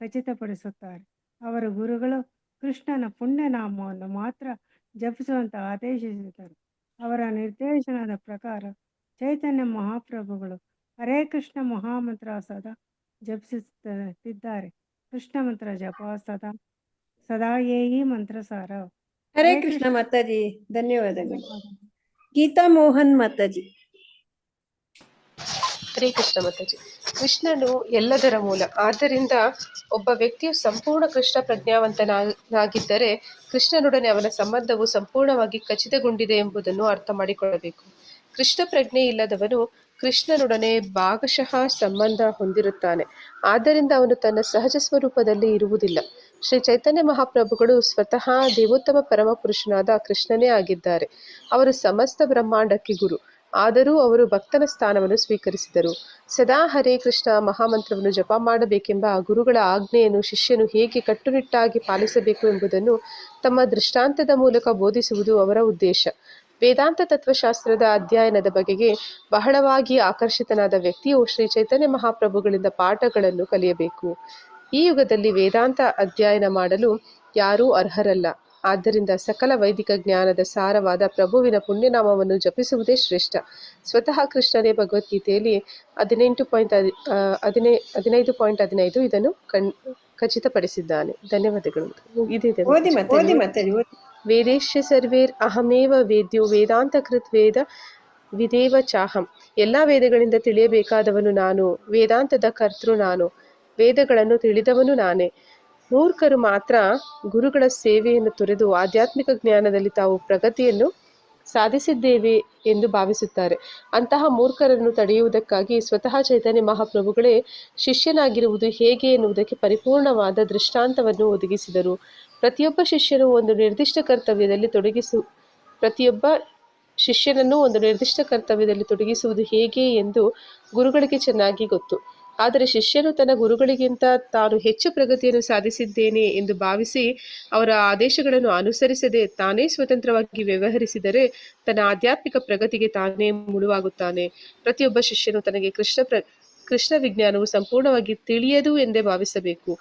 ಖಚಿತಪಡಿಸುತ್ತಾರೆ. ಅವರ ಗುರುಗಳು ಕೃಷ್ಣನ ಪುಣ್ಯನಾಮವನ್ನು ಮಾತ್ರ ಜಪಿಸುವಂತೆ ಆದೇಶಿಸಿದರು. ಅವರ ನಿರ್ದೇಶನದ ಪ್ರಕಾರ ಚೈತನ್ಯ ಮಹಾಪ್ರಭುಗಳು ಹರೇ ಕೃಷ್ಣ ಮಹಾಮಂತ್ರ ಸದಾ ಜಪಿಸುತ್ತಿದ್ದಾರೆ. ಕೃಷ್ಣ ಮಂತ್ರ ಜಪ ಸದಾ ಏಯಿ ಮಂತ್ರಸಾರ. ಹರೇ ಕೃಷ್ಣ ಮಾತಾಜಿ, ಧನ್ಯವಾದಗಳು. ಗೀತಾ ಮೋಹನ್ ಮಾತಾಜಿ. ಹರೇ ಕೃಷ್ಣ ಮಾತಾಜಿ. ಕೃಷ್ಣನು ಎಲ್ಲದರ ಮೂಲ. ಆದ್ದರಿಂದ ಒಬ್ಬ ವ್ಯಕ್ತಿಯು ಸಂಪೂರ್ಣ ಕೃಷ್ಣ ಪ್ರಜ್ಞಾವಂತನಾಗಿದ್ದರೆ ಕೃಷ್ಣನೊಡನೆ ಅವನ ಸಂಬಂಧವು ಸಂಪೂರ್ಣವಾಗಿ ಖಚಿತಗೊಂಡಿದೆ ಎಂಬುದನ್ನು ಅರ್ಥ ಮಾಡಿಕೊಳ್ಳಬೇಕು. ಕೃಷ್ಣ ಪ್ರಜ್ಞೆ ಇಲ್ಲದವನು ಕೃಷ್ಣನೊಡನೆ ಭಾಗಶಃ ಸಂಬಂಧ ಹೊಂದಿರುತ್ತಾನೆ. ಆದ್ದರಿಂದ ಅವನು ತನ್ನ ಸಹಜ ಸ್ವರೂಪದಲ್ಲಿ ಇರುವುದಿಲ್ಲ. ಶ್ರೀ ಚೈತನ್ಯ ಮಹಾಪ್ರಭುಗಳು ಸ್ವತಃ ದೇವೋತ್ತಮ ಪರಮ ಪುರುಷನಾದ ಕೃಷ್ಣನೇ ಆಗಿದ್ದಾರೆ. ಅವರು ಸಮಸ್ತ ಬ್ರಹ್ಮಾಂಡಕ್ಕೆ ಗುರು. ಆದರೂ ಅವರು ಭಕ್ತನ ಸ್ಥಾನವನ್ನು ಸ್ವೀಕರಿಸಿದರು. ಸದಾ ಹರೇ ಕೃಷ್ಣ ಮಹಾಮಂತ್ರವನ್ನು ಜಪ ಮಾಡಬೇಕೆಂಬ ಗುರುಗಳ ಆಜ್ಞೆಯನ್ನು ಶಿಷ್ಯನು ಹೇಗೆ ಕಟ್ಟುನಿಟ್ಟಾಗಿ ಪಾಲಿಸಬೇಕು ಎಂಬುದನ್ನು ತಮ್ಮ ದೃಷ್ಟಾಂತದ ಮೂಲಕ ಬೋಧಿಸುವುದು ಅವರ ಉದ್ದೇಶ. ವೇದಾಂತ ತತ್ವಶಾಸ್ತ್ರದ ಅಧ್ಯಯನದ ಬಗೆಗೆ ಬಹಳವಾಗಿ ಆಕರ್ಷಿತನಾದ ವ್ಯಕ್ತಿಯು ಶ್ರೀ ಚೈತನ್ಯ ಮಹಾಪ್ರಭುಗಳಿಂದ ಪಾಠಗಳನ್ನು ಕಲಿಯಬೇಕು. ಈ ಯುಗದಲ್ಲಿ ವೇದಾಂತ ಅಧ್ಯಯನ ಮಾಡಲು ಯಾರೂ ಅರ್ಹರಲ್ಲ. ಆದ್ದರಿಂದ ಸಕಲ ವೈದಿಕ ಜ್ಞಾನದ ಸಾರವಾದ ಪ್ರಭುವಿನ ಪುಣ್ಯನಾಮವನ್ನು ಜಪಿಸುವುದೇ ಶ್ರೇಷ್ಠ. ಸ್ವತಃ ಕೃಷ್ಣನೇ ಭಗವದ್ಗೀತೆಯಲ್ಲಿ 15.15 ಇದನ್ನು ಖಚಿತಪಡಿಸಿದ್ದಾನೆ. ಧನ್ಯವಾದಗಳು. ವೇದೇಶ್ಯ ಸರ್ವೇರ್ ಅಹಮೇವ ವೇದ್ಯೋ ವೇದಾಂತ ಕೃತ್ ವೇದ ವಿದೇವ ಚಾಹಂ. ಎಲ್ಲ ವೇದಗಳಿಂದ ತಿಳಿಯಬೇಕಾದವನು ನಾನು, ವೇದಾಂತದ ಕರ್ತೃ ನಾನು, ವೇದಗಳನ್ನು ತಿಳಿದವನು ನಾನೇ. ಮೂರ್ಖರು ಮಾತ್ರ ಗುರುಗಳ ಸೇವೆಯನ್ನು ತೊರೆದು ಆಧ್ಯಾತ್ಮಿಕ ಜ್ಞಾನದಲ್ಲಿ ತಾವು ಪ್ರಗತಿಯನ್ನು ಸಾಧಿಸಿದ್ದೇವೆ ಎಂದು ಭಾವಿಸುತ್ತಾರೆ. ಅಂತಹ ಮೂರ್ಖರನ್ನು ತಡೆಯುವುದಕ್ಕಾಗಿ ಸ್ವತಃ ಚೈತನ್ಯ ಮಹಾಪ್ರಭುಗಳೇ ಶಿಷ್ಯನಾಗಿರುವುದು ಹೇಗೆ ಎನ್ನುವುದಕ್ಕೆ ಪರಿಪೂರ್ಣವಾದ ದೃಷ್ಟಾಂತವನ್ನು ಒದಗಿಸಿದರು. ಪ್ರತಿಯೊಬ್ಬ ಶಿಷ್ಯನನ್ನು ಒಂದು ನಿರ್ದಿಷ್ಟ ಕರ್ತವ್ಯದಲ್ಲಿ ತೊಡಗಿಸುವುದು ಹೇಗೆ ಎಂದು ಗುರುಗಳಿಗೆ ಚೆನ್ನಾಗಿ ಗೊತ್ತು. ಆದರೆ ಶಿಷ್ಯನು ತನ್ನ ಗುರುಗಳಿಗಿಂತ ತಾನು ಹೆಚ್ಚು ಪ್ರಗತಿಯನ್ನು ಸಾಧಿಸಿದ್ದೇನೆ ಎಂದು ಭಾವಿಸಿ ಅವರ ಆದೇಶಗಳನ್ನು ಅನುಸರಿಸದೆ ತಾನೇ ಸ್ವತಂತ್ರವಾಗಿ ವ್ಯವಹರಿಸಿದರೆ ತನ್ನ ಆಧ್ಯಾತ್ಮಿಕ ಪ್ರಗತಿಗೆ ತಾನೇ ಮುಳುವಾಗುತ್ತಾನೆ. ಪ್ರತಿಯೊಬ್ಬ ಶಿಷ್ಯನು ತನಗೆ ಕೃಷ್ಣ ವಿಜ್ಞಾನವು ಸಂಪೂರ್ಣವಾಗಿ ತಿಳಿಯದು ಎಂದೇ ಭಾವಿಸಬೇಕು.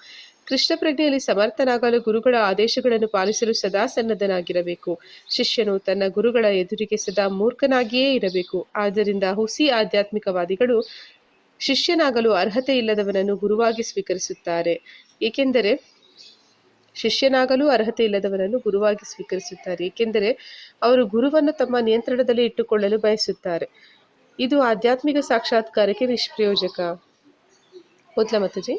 ಕೃಷ್ಣ ಪ್ರಜ್ಞೆಯಲ್ಲಿ ಸಮರ್ಥನಾಗಲು ಗುರುಗಳ ಆದೇಶಗಳನ್ನು ಪಾಲಿಸಲು ಸದಾ ಸನ್ನದ್ಧನಾಗಿರಬೇಕು. ಶಿಷ್ಯನು ತನ್ನ ಗುರುಗಳ ಎದುರಿಗೆ ಸದಾ ಮೂರ್ಖನಾಗಿಯೇ ಇರಬೇಕು. ಆದ್ದರಿಂದ ಹುಸಿ ಆಧ್ಯಾತ್ಮಿಕವಾದಿಗಳು ಶಿಷ್ಯನಾಗಲು ಅರ್ಹತೆ ಇಲ್ಲದವನನ್ನು ಗುರುವಾಗಿ ಸ್ವೀಕರಿಸುತ್ತಾರೆ, ಏಕೆಂದರೆ ಅವರು ಗುರುವನ್ನು ತಮ್ಮ ನಿಯಂತ್ರಣದಲ್ಲಿ ಇಟ್ಟುಕೊಳ್ಳಲು ಬಯಸುತ್ತಾರೆ. ಇದು ಆಧ್ಯಾತ್ಮಿಕ ಸಾಕ್ಷಾತ್ಕಾರಕ್ಕೆ ನಿಷ್ಪ್ರಯೋಜಕ. ಓದ್ಲಾ ಮಾತಾಜಿ?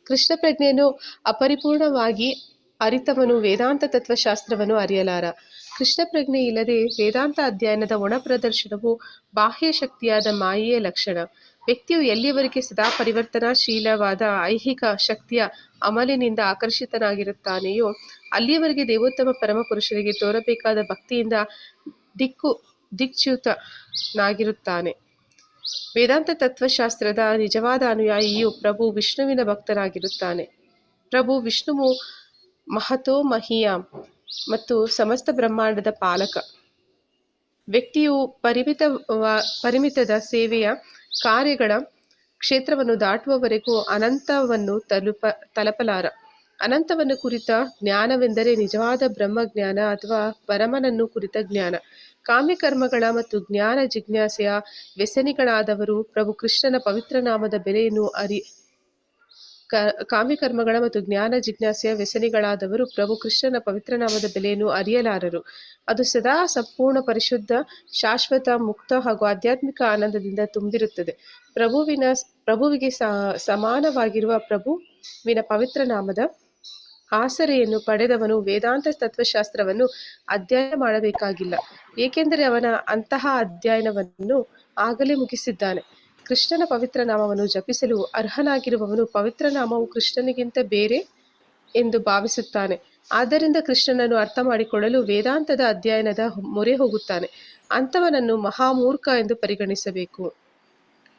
ಕೃಷ್ಣ ಪ್ರಜ್ಞೆಯನ್ನು ಅಪರಿಪೂರ್ಣವಾಗಿ ಅರಿತವನು ವೇದಾಂತ ತತ್ವಶಾಸ್ತ್ರವನ್ನು ಅರಿಯಲಾರ. ಕೃಷ್ಣ ಪ್ರಜ್ಞೆ ಇಲ್ಲದೆ ವೇದಾಂತ ಅಧ್ಯಯನದ ಒಣ ಪ್ರದರ್ಶನವು ಬಾಹ್ಯ ಶಕ್ತಿಯಾದ ಮಾಯೆಯ ಲಕ್ಷಣ. ವ್ಯಕ್ತಿಯು ಎಲ್ಲಿಯವರೆಗೆ ಸದಾ ಪರಿವರ್ತನಾಶೀಲವಾದ ಐಹಿಕ ಶಕ್ತಿಯ ಅಮಲಿನಿಂದ ಆಕರ್ಷಿತನಾಗಿರುತ್ತಾನೆಯೋ ಅಲ್ಲಿಯವರೆಗೆ ದೇವೋತ್ತಮ ಪರಮ ಪುರುಷರಿಗೆ ತೋರಬೇಕಾದ ಭಕ್ತಿಯಿಂದ ದಿಕ್ಚ್ಯುತನಾಗಿರುತ್ತಾನೆ. ವೇದಾಂತ ತತ್ವಶಾಸ್ತ್ರದ ನಿಜವಾದ ಅನುಯಾಯಿಯು ಪ್ರಭು ವಿಷ್ಣುವಿನ ಭಕ್ತನಾಗಿರುತ್ತಾನೆ. ಪ್ರಭು ವಿಷ್ಣುವು ಮಹತೋ ಮಹೀಯಾಂ ಮತ್ತು ಸಮಸ್ತ ಬ್ರಹ್ಮಾಂಡದ ಪಾಲಕ. ವ್ಯಕ್ತಿಯು ಪರಿಮಿತದ ಸೇವೆಯ ಕಾರ್ಯಗಳ ಕ್ಷೇತ್ರವನ್ನು ದಾಟುವವರೆಗೂ ಅನಂತವನ್ನು ತಲುಪಲಾರ. ಅನಂತವನ್ನು ಕುರಿತ ಜ್ಞಾನವೆಂದರೆ ನಿಜವಾದ ಬ್ರಹ್ಮಜ್ಞಾನ ಅಥವಾ ಪರಮನನ್ನು ಕುರಿತ ಜ್ಞಾನ. ಕಾಮ್ಯಕರ್ಮಗಳ ಮತ್ತು ಜ್ಞಾನ ಜಿಜ್ಞಾಸೆಯ ವ್ಯಸನಿಗಳಾದವರು ಪ್ರಭು ಕೃಷ್ಣನ ಪವಿತ್ರ ನಾಮದ ಬೆಲೆಯನ್ನು ಕಾಮ್ಯಕರ್ಮಗಳ ಮತ್ತು ಜ್ಞಾನ ಜಿಜ್ಞಾಸೆಯ ವ್ಯಸನಿಗಳಾದವರು ಪ್ರಭು ಕೃಷ್ಣನ ಪವಿತ್ರ ನಾಮದ ಬೆಲೆಯನ್ನು ಅರಿಯಲಾರರು. ಅದು ಸದಾ ಸಂಪೂರ್ಣ ಪರಿಶುದ್ಧ, ಶಾಶ್ವತ, ಮುಕ್ತ ಹಾಗೂ ಆಧ್ಯಾತ್ಮಿಕ ಆನಂದದಿಂದ ತುಂಬಿರುತ್ತದೆ. ಪ್ರಭುವಿಗೆ ಸಮಾನವಾಗಿರುವ ಪ್ರಭುವಿನ ಪವಿತ್ರ ನಾಮದ ಆಸರೆಯನ್ನು ಪಡೆದವನು ವೇದಾಂತ ತತ್ವಶಾಸ್ತ್ರವನ್ನು ಅಧ್ಯಯನ ಮಾಡಬೇಕಾಗಿಲ್ಲ, ಏಕೆಂದರೆ ಅವನ ಅಂತಹ ಅಧ್ಯಯನವನ್ನು ಆಗಲೇ ಮುಗಿಸಿದ್ದಾನೆ. ಕೃಷ್ಣನ ಪವಿತ್ರ ನಾಮವನ್ನು ಜಪಿಸಲು ಅರ್ಹನಾಗಿರುವವನು ಪವಿತ್ರ ನಾಮವು ಕೃಷ್ಣನಿಗಿಂತ ಬೇರೆ ಎಂದು ಭಾವಿಸುತ್ತಾನೆ. ಆದ್ದರಿಂದ ಕೃಷ್ಣನನ್ನು ಅರ್ಥ ಮಾಡಿಕೊಳ್ಳಲು ವೇದಾಂತದ ಅಧ್ಯಯನದ ಮೊರೆ ಹೋಗುತ್ತಾನೆ. ಅಂಥವನನ್ನು ಮಹಾಮೂರ್ಖ ಎಂದು ಪರಿಗಣಿಸಬೇಕು.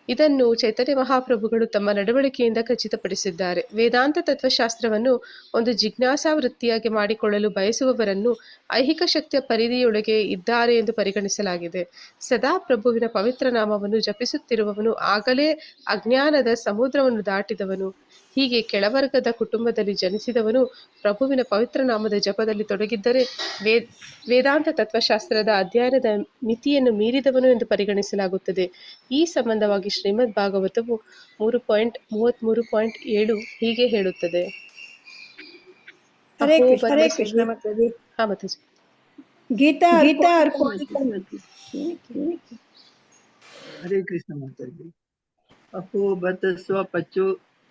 ಇದನ್ನು ಚೈತನ್ಯ ಮಹಾಪ್ರಭುಗಳು ತಮ್ಮ ನಡವಳಿಕೆಯಿಂದ ಖಚಿತಪಡಿಸಿದ್ದಾರೆ. ವೇದಾಂತ ತತ್ವಶಾಸ್ತ್ರವನ್ನು ಒಂದು ಜಿಜ್ಞಾಸಾ ವೃತ್ತಿಯಾಗಿ ಮಾಡಿಕೊಳ್ಳಲು ಬಯಸುವವರನ್ನು ಐಹಿಕ ಶಕ್ತಿಯ ಪರಿಧಿಯೊಳಗೆ ಇದ್ದಾರೆ ಎಂದು ಪರಿಗಣಿಸಲಾಗಿದೆ. ಸದಾ ಪ್ರಭುವಿನ ಪವಿತ್ರ ನಾಮವನ್ನು ಜಪಿಸುತ್ತಿರುವವನು ಆಗಲೇ ಅಜ್ಞಾನದ ಸಮುದ್ರವನ್ನು ದಾಟಿದವನು. ಹೀಗೆ ಕೆಳವರ್ಗದ ಕುಟುಂಬದಲ್ಲಿ ಜನಿಸಿದವನು ಪ್ರಭುವಿನ ಪವಿತ್ರ ನಾಮದ ಜಪದಲ್ಲಿ ತೊಡಗಿದ್ದರೆ ವೇದಾಂತ ತತ್ವಶಾಸ್ತ್ರದ ಅಧ್ಯಯನದ ಮಿತಿಯನ್ನು ಮೀರಿದವನು ಎಂದು ಪರಿಗಣಿಸಲಾಗುತ್ತದೆ. ಈ ಸಂಬಂಧವಾಗಿ ಶ್ರೀಮದ್ ಭಾಗವತವು 3.33.7 ಹೀಗೆ ಹೇಳುತ್ತದೆ. ಹರೇ ಕೃಷ್ಣ ಮಾತಾಜಿ. ಹಾ ಮಾತಾಜಿ. ಗೀತಾ हरे कृष्ण माता जी। अहो बत स्व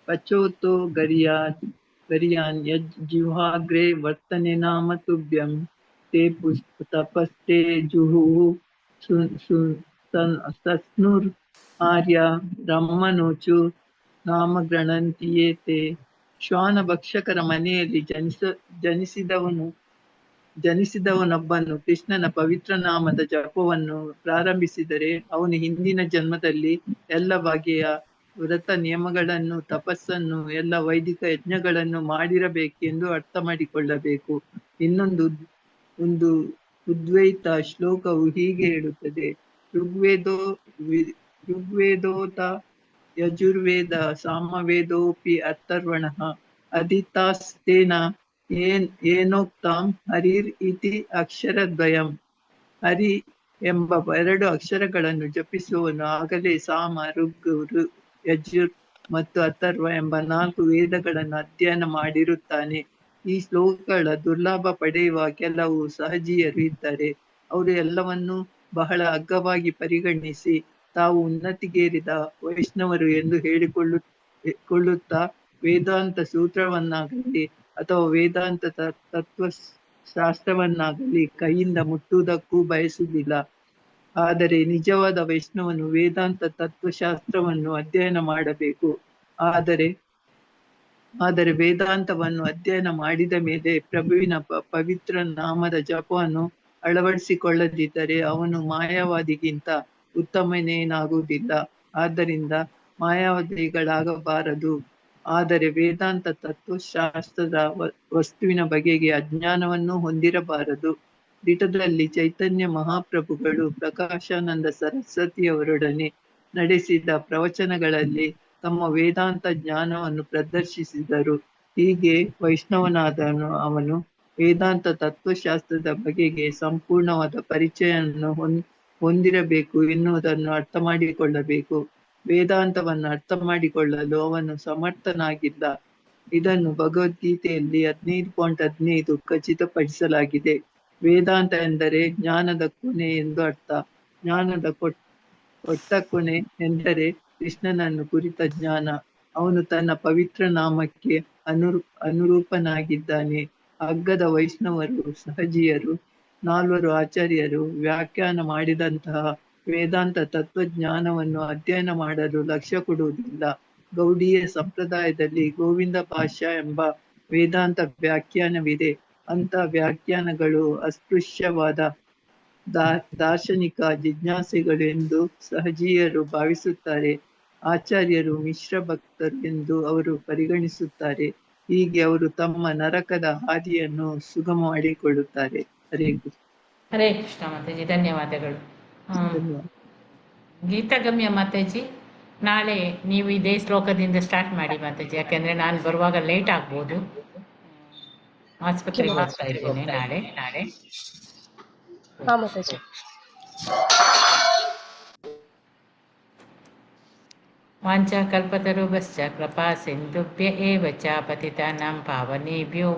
पचोतो गरियान यज्जिह्वाग्रे वर्तने नाम तुभ्यं ते तपस्ते जुहु सस्नुर आर्य ब्रह्मनोचु नाम ಗಣಂತಿಯೇ ತೇ. ಶ್ವಾನ ಭಕ್ಷಕರ ಮನೆಯಲ್ಲಿ ಜನಿಸಿದವನೊಬ್ಬನು ಕೃಷ್ಣನ ಪವಿತ್ರ ನಾಮದ ಜಪವನ್ನು ಪ್ರಾರಂಭಿಸಿದರೆ ಅವನು ಹಿಂದಿನ ಜನ್ಮದಲ್ಲಿ ಎಲ್ಲ ಬಗೆಯ ವ್ರತ ನಿಯಮಗಳನ್ನು, ತಪಸ್ಸನ್ನು, ಎಲ್ಲ ವೈದಿಕ ಯಜ್ಞಗಳನ್ನು ಮಾಡಿರಬೇಕೆಂದು ಅರ್ಥ ಮಾಡಿಕೊಳ್ಳಬೇಕು. ಒಂದು ಉದ್ವೈತ ಶ್ಲೋಕವು ಹೀಗೆ ಹೇಳುತ್ತದೆ: ಋಗ್ವೇದೋತ ಯಜುರ್ವೇದ ಸಾಮವೇದೋಪಿ ಅಥರ್ವಣಃ ಅದಿತಾಸ್ತೇನ ಏನೋಕ್ತಾಂ ಹರಿರ್ ಇತಿ ಅಕ್ಷರದ್ವಯಂ. ಹರಿ ಎಂಬ 2 ಅಕ್ಷರಗಳನ್ನು ಜಪಿಸುವವನು ಆಗಲೇ ಸಾಮ, ಋಗ್, ಯಜುರ್ ಮತ್ತು ಅಥರ್ವ ಎಂಬ 4 ವೇದಗಳನ್ನು ಅಧ್ಯಯನ ಮಾಡಿರುತ್ತಾನೆ. ಈ ಶ್ಲೋಕಗಳ ದುರ್ಲಾಭ ಪಡೆಯುವ ಕೆಲವು ಸಹಜೀಯರು ಇದ್ದಾರೆ. ಅವರು ಎಲ್ಲವನ್ನೂ ಬಹಳ ಅಗ್ಗವಾಗಿ ಪರಿಗಣಿಸಿ ತಾವು ಉನ್ನತಿಗೇರಿದ ವೈಷ್ಣವರು ಎಂದು ಹೇಳಿಕೊಳ್ಳುತ್ತಾ ವೇದಾಂತ ಸೂತ್ರವನ್ನಾಗಲಿ ಅಥವಾ ವೇದಾಂತ ತತ್ವಶಾಸ್ತ್ರವನ್ನಾಗಲಿ ಕೈಯಿಂದ ಮುಟ್ಟುವುದಕ್ಕೂ ಬಯಸುವುದಿಲ್ಲ. ಆದರೆ ನಿಜವಾದ ವೈಷ್ಣವನು ವೇದಾಂತ ತತ್ವಶಾಸ್ತ್ರವನ್ನು ಅಧ್ಯಯನ ಮಾಡಬೇಕು. ಆದರೆ ವೇದಾಂತವನ್ನು ಅಧ್ಯಯನ ಮಾಡಿದ ಮೇಲೆ ಪ್ರಭುವಿನ ಪವಿತ್ರ ನಾಮದ ಜಪವನ್ನು ಅಳವಡಿಸಿಕೊಳ್ಳದಿದ್ದರೆ ಅವನು ಮಾಯಾವಾದಿಗಿಂತ ಉತ್ತಮನೇನಾಗುವುದಿಲ್ಲ. ಆದ್ದರಿಂದ ಮಾಯಾವಾದಿಗಳಾಗಬಾರದು. ಆದರೆ ವೇದಾಂತ ತತ್ವಶಾಸ್ತ್ರದ ವಸ್ತುವಿನ ಬಗೆಗೆ ಅಜ್ಞಾನವನ್ನು ಹೊಂದಿರಬಾರದು. ದಿಟದಲ್ಲಿ ಚೈತನ್ಯ ಮಹಾಪ್ರಭುಗಳು ಪ್ರಕಾಶಾನಂದ ಸರಸ್ವತಿಯವರೊಡನೆ ನಡೆಸಿದ ಪ್ರವಚನಗಳಲ್ಲಿ ತಮ್ಮ ವೇದಾಂತ ಜ್ಞಾನವನ್ನು ಪ್ರದರ್ಶಿಸಿದರು. ಹೀಗೆ ವೈಷ್ಣವನಾದನು ಅವನು ವೇದಾಂತ ತತ್ವಶಾಸ್ತ್ರದ ಬಗೆಗೆ ಸಂಪೂರ್ಣವಾದ ಪರಿಚಯವನ್ನು ಹೊಂದಿರಬೇಕು ಎನ್ನುವುದನ್ನು ಅರ್ಥ ಮಾಡಿಕೊಳ್ಳಬೇಕು. ವೇದಾಂತವನ್ನು ಅರ್ಥ ಮಾಡಿಕೊಳ್ಳಲು ಅವನು ಸಮರ್ಥನಾಗಿಲ್ಲ. ಇದನ್ನು ಭಗವದ್ಗೀತೆಯಲ್ಲಿ 15.15 ಖಚಿತಪಡಿಸಲಾಗಿದೆ. ವೇದಾಂತ ಎಂದರೆ ಜ್ಞಾನದ ಕೊನೆ ಎಂದು ಅರ್ಥ. ಜ್ಞಾನದ ಕೊಟ್ಟ ಕೊನೆ ಎಂದರೆ ಕೃಷ್ಣನನ್ನು ಕುರಿತ ಜ್ಞಾನ. ಅವನು ತನ್ನ ಪವಿತ್ರ ನಾಮಕ್ಕೆ ಅನುರೂಪನಾಗಿದ್ದಾನೆ. ಅಗ್ಗದ ವೈಷ್ಣವರು, ಸಹಜಿಯರು, 4 ಆಚಾರ್ಯರು ವ್ಯಾಖ್ಯಾನ ಮಾಡಿದಂತಹ ವೇದಾಂತ ತತ್ವಜ್ಞಾನವನ್ನು ಅಧ್ಯಯನ ಮಾಡಲು ಲಕ್ಷ್ಯ ಕೊಡುವುದಿಲ್ಲ. ಗೌಡೀಯ ಸಂಪ್ರದಾಯದಲ್ಲಿ ಗೋವಿಂದ ಭಾಷ್ಯ ಎಂಬ ವೇದಾಂತ ವ್ಯಾಖ್ಯಾನವಿದೆ. ಅಂಥ ವ್ಯಾಖ್ಯಾನಗಳು ಅಸ್ಪೃಶ್ಯವಾದ ದಾರ್ಶನಿಕ ಜಿಜ್ಞಾಸೆಗಳು ಎಂದು ಸಹಜೀಯರು ಭಾವಿಸುತ್ತಾರೆ. ಆಚಾರ್ಯರು ಮಿಶ್ರ ಭಕ್ತರು ಎಂದು ಅವರು ಪರಿಗಣಿಸುತ್ತಾರೆ. ಹೀಗೆ ಅವರು ತಮ್ಮ ನರಕದ ಹಾದಿಯನ್ನು ಸುಗಮ ಮಾಡಿಕೊಳ್ಳುತ್ತಾರೆ. ಹರೇ ಕೃಷ್ಣ. ಹರೇ ಕೃಷ್ಣ ಮಾತಾಜಿ, ಧನ್ಯವಾದಗಳು. ಗೀತಾಗಮ್ಯ ಮಾತಾಜಿ, ನಾಳೆ ನೀವು ಇದೇ ಶ್ಲೋಕದಿಂದ ಸ್ಟಾರ್ಟ್ ಮಾಡಿ ಮಾತಾಜಿ, ಯಾಕೆಂದ್ರೆ ನಾನು ಬರುವಾಗ ಲೇಟ್ ಆಗ್ಬೋದು. ಆಸ್ಪತ್ರೆಗೆ ಹೋಗ್ತಾ ಇದ್ದೇನೆ ನಾಳೆ. ಹಾ ಮಾತಾಜಿ. ವಾಂಛಾಕಲ್ಪತರುಭ್ಯಶ್ಚ ಕೃಪಾ ಸಿಂಧುಭ್ಯ ಏವ ಚ ಪತಿತಾನಾಂ ಪಾವನೇಭ್ಯೋ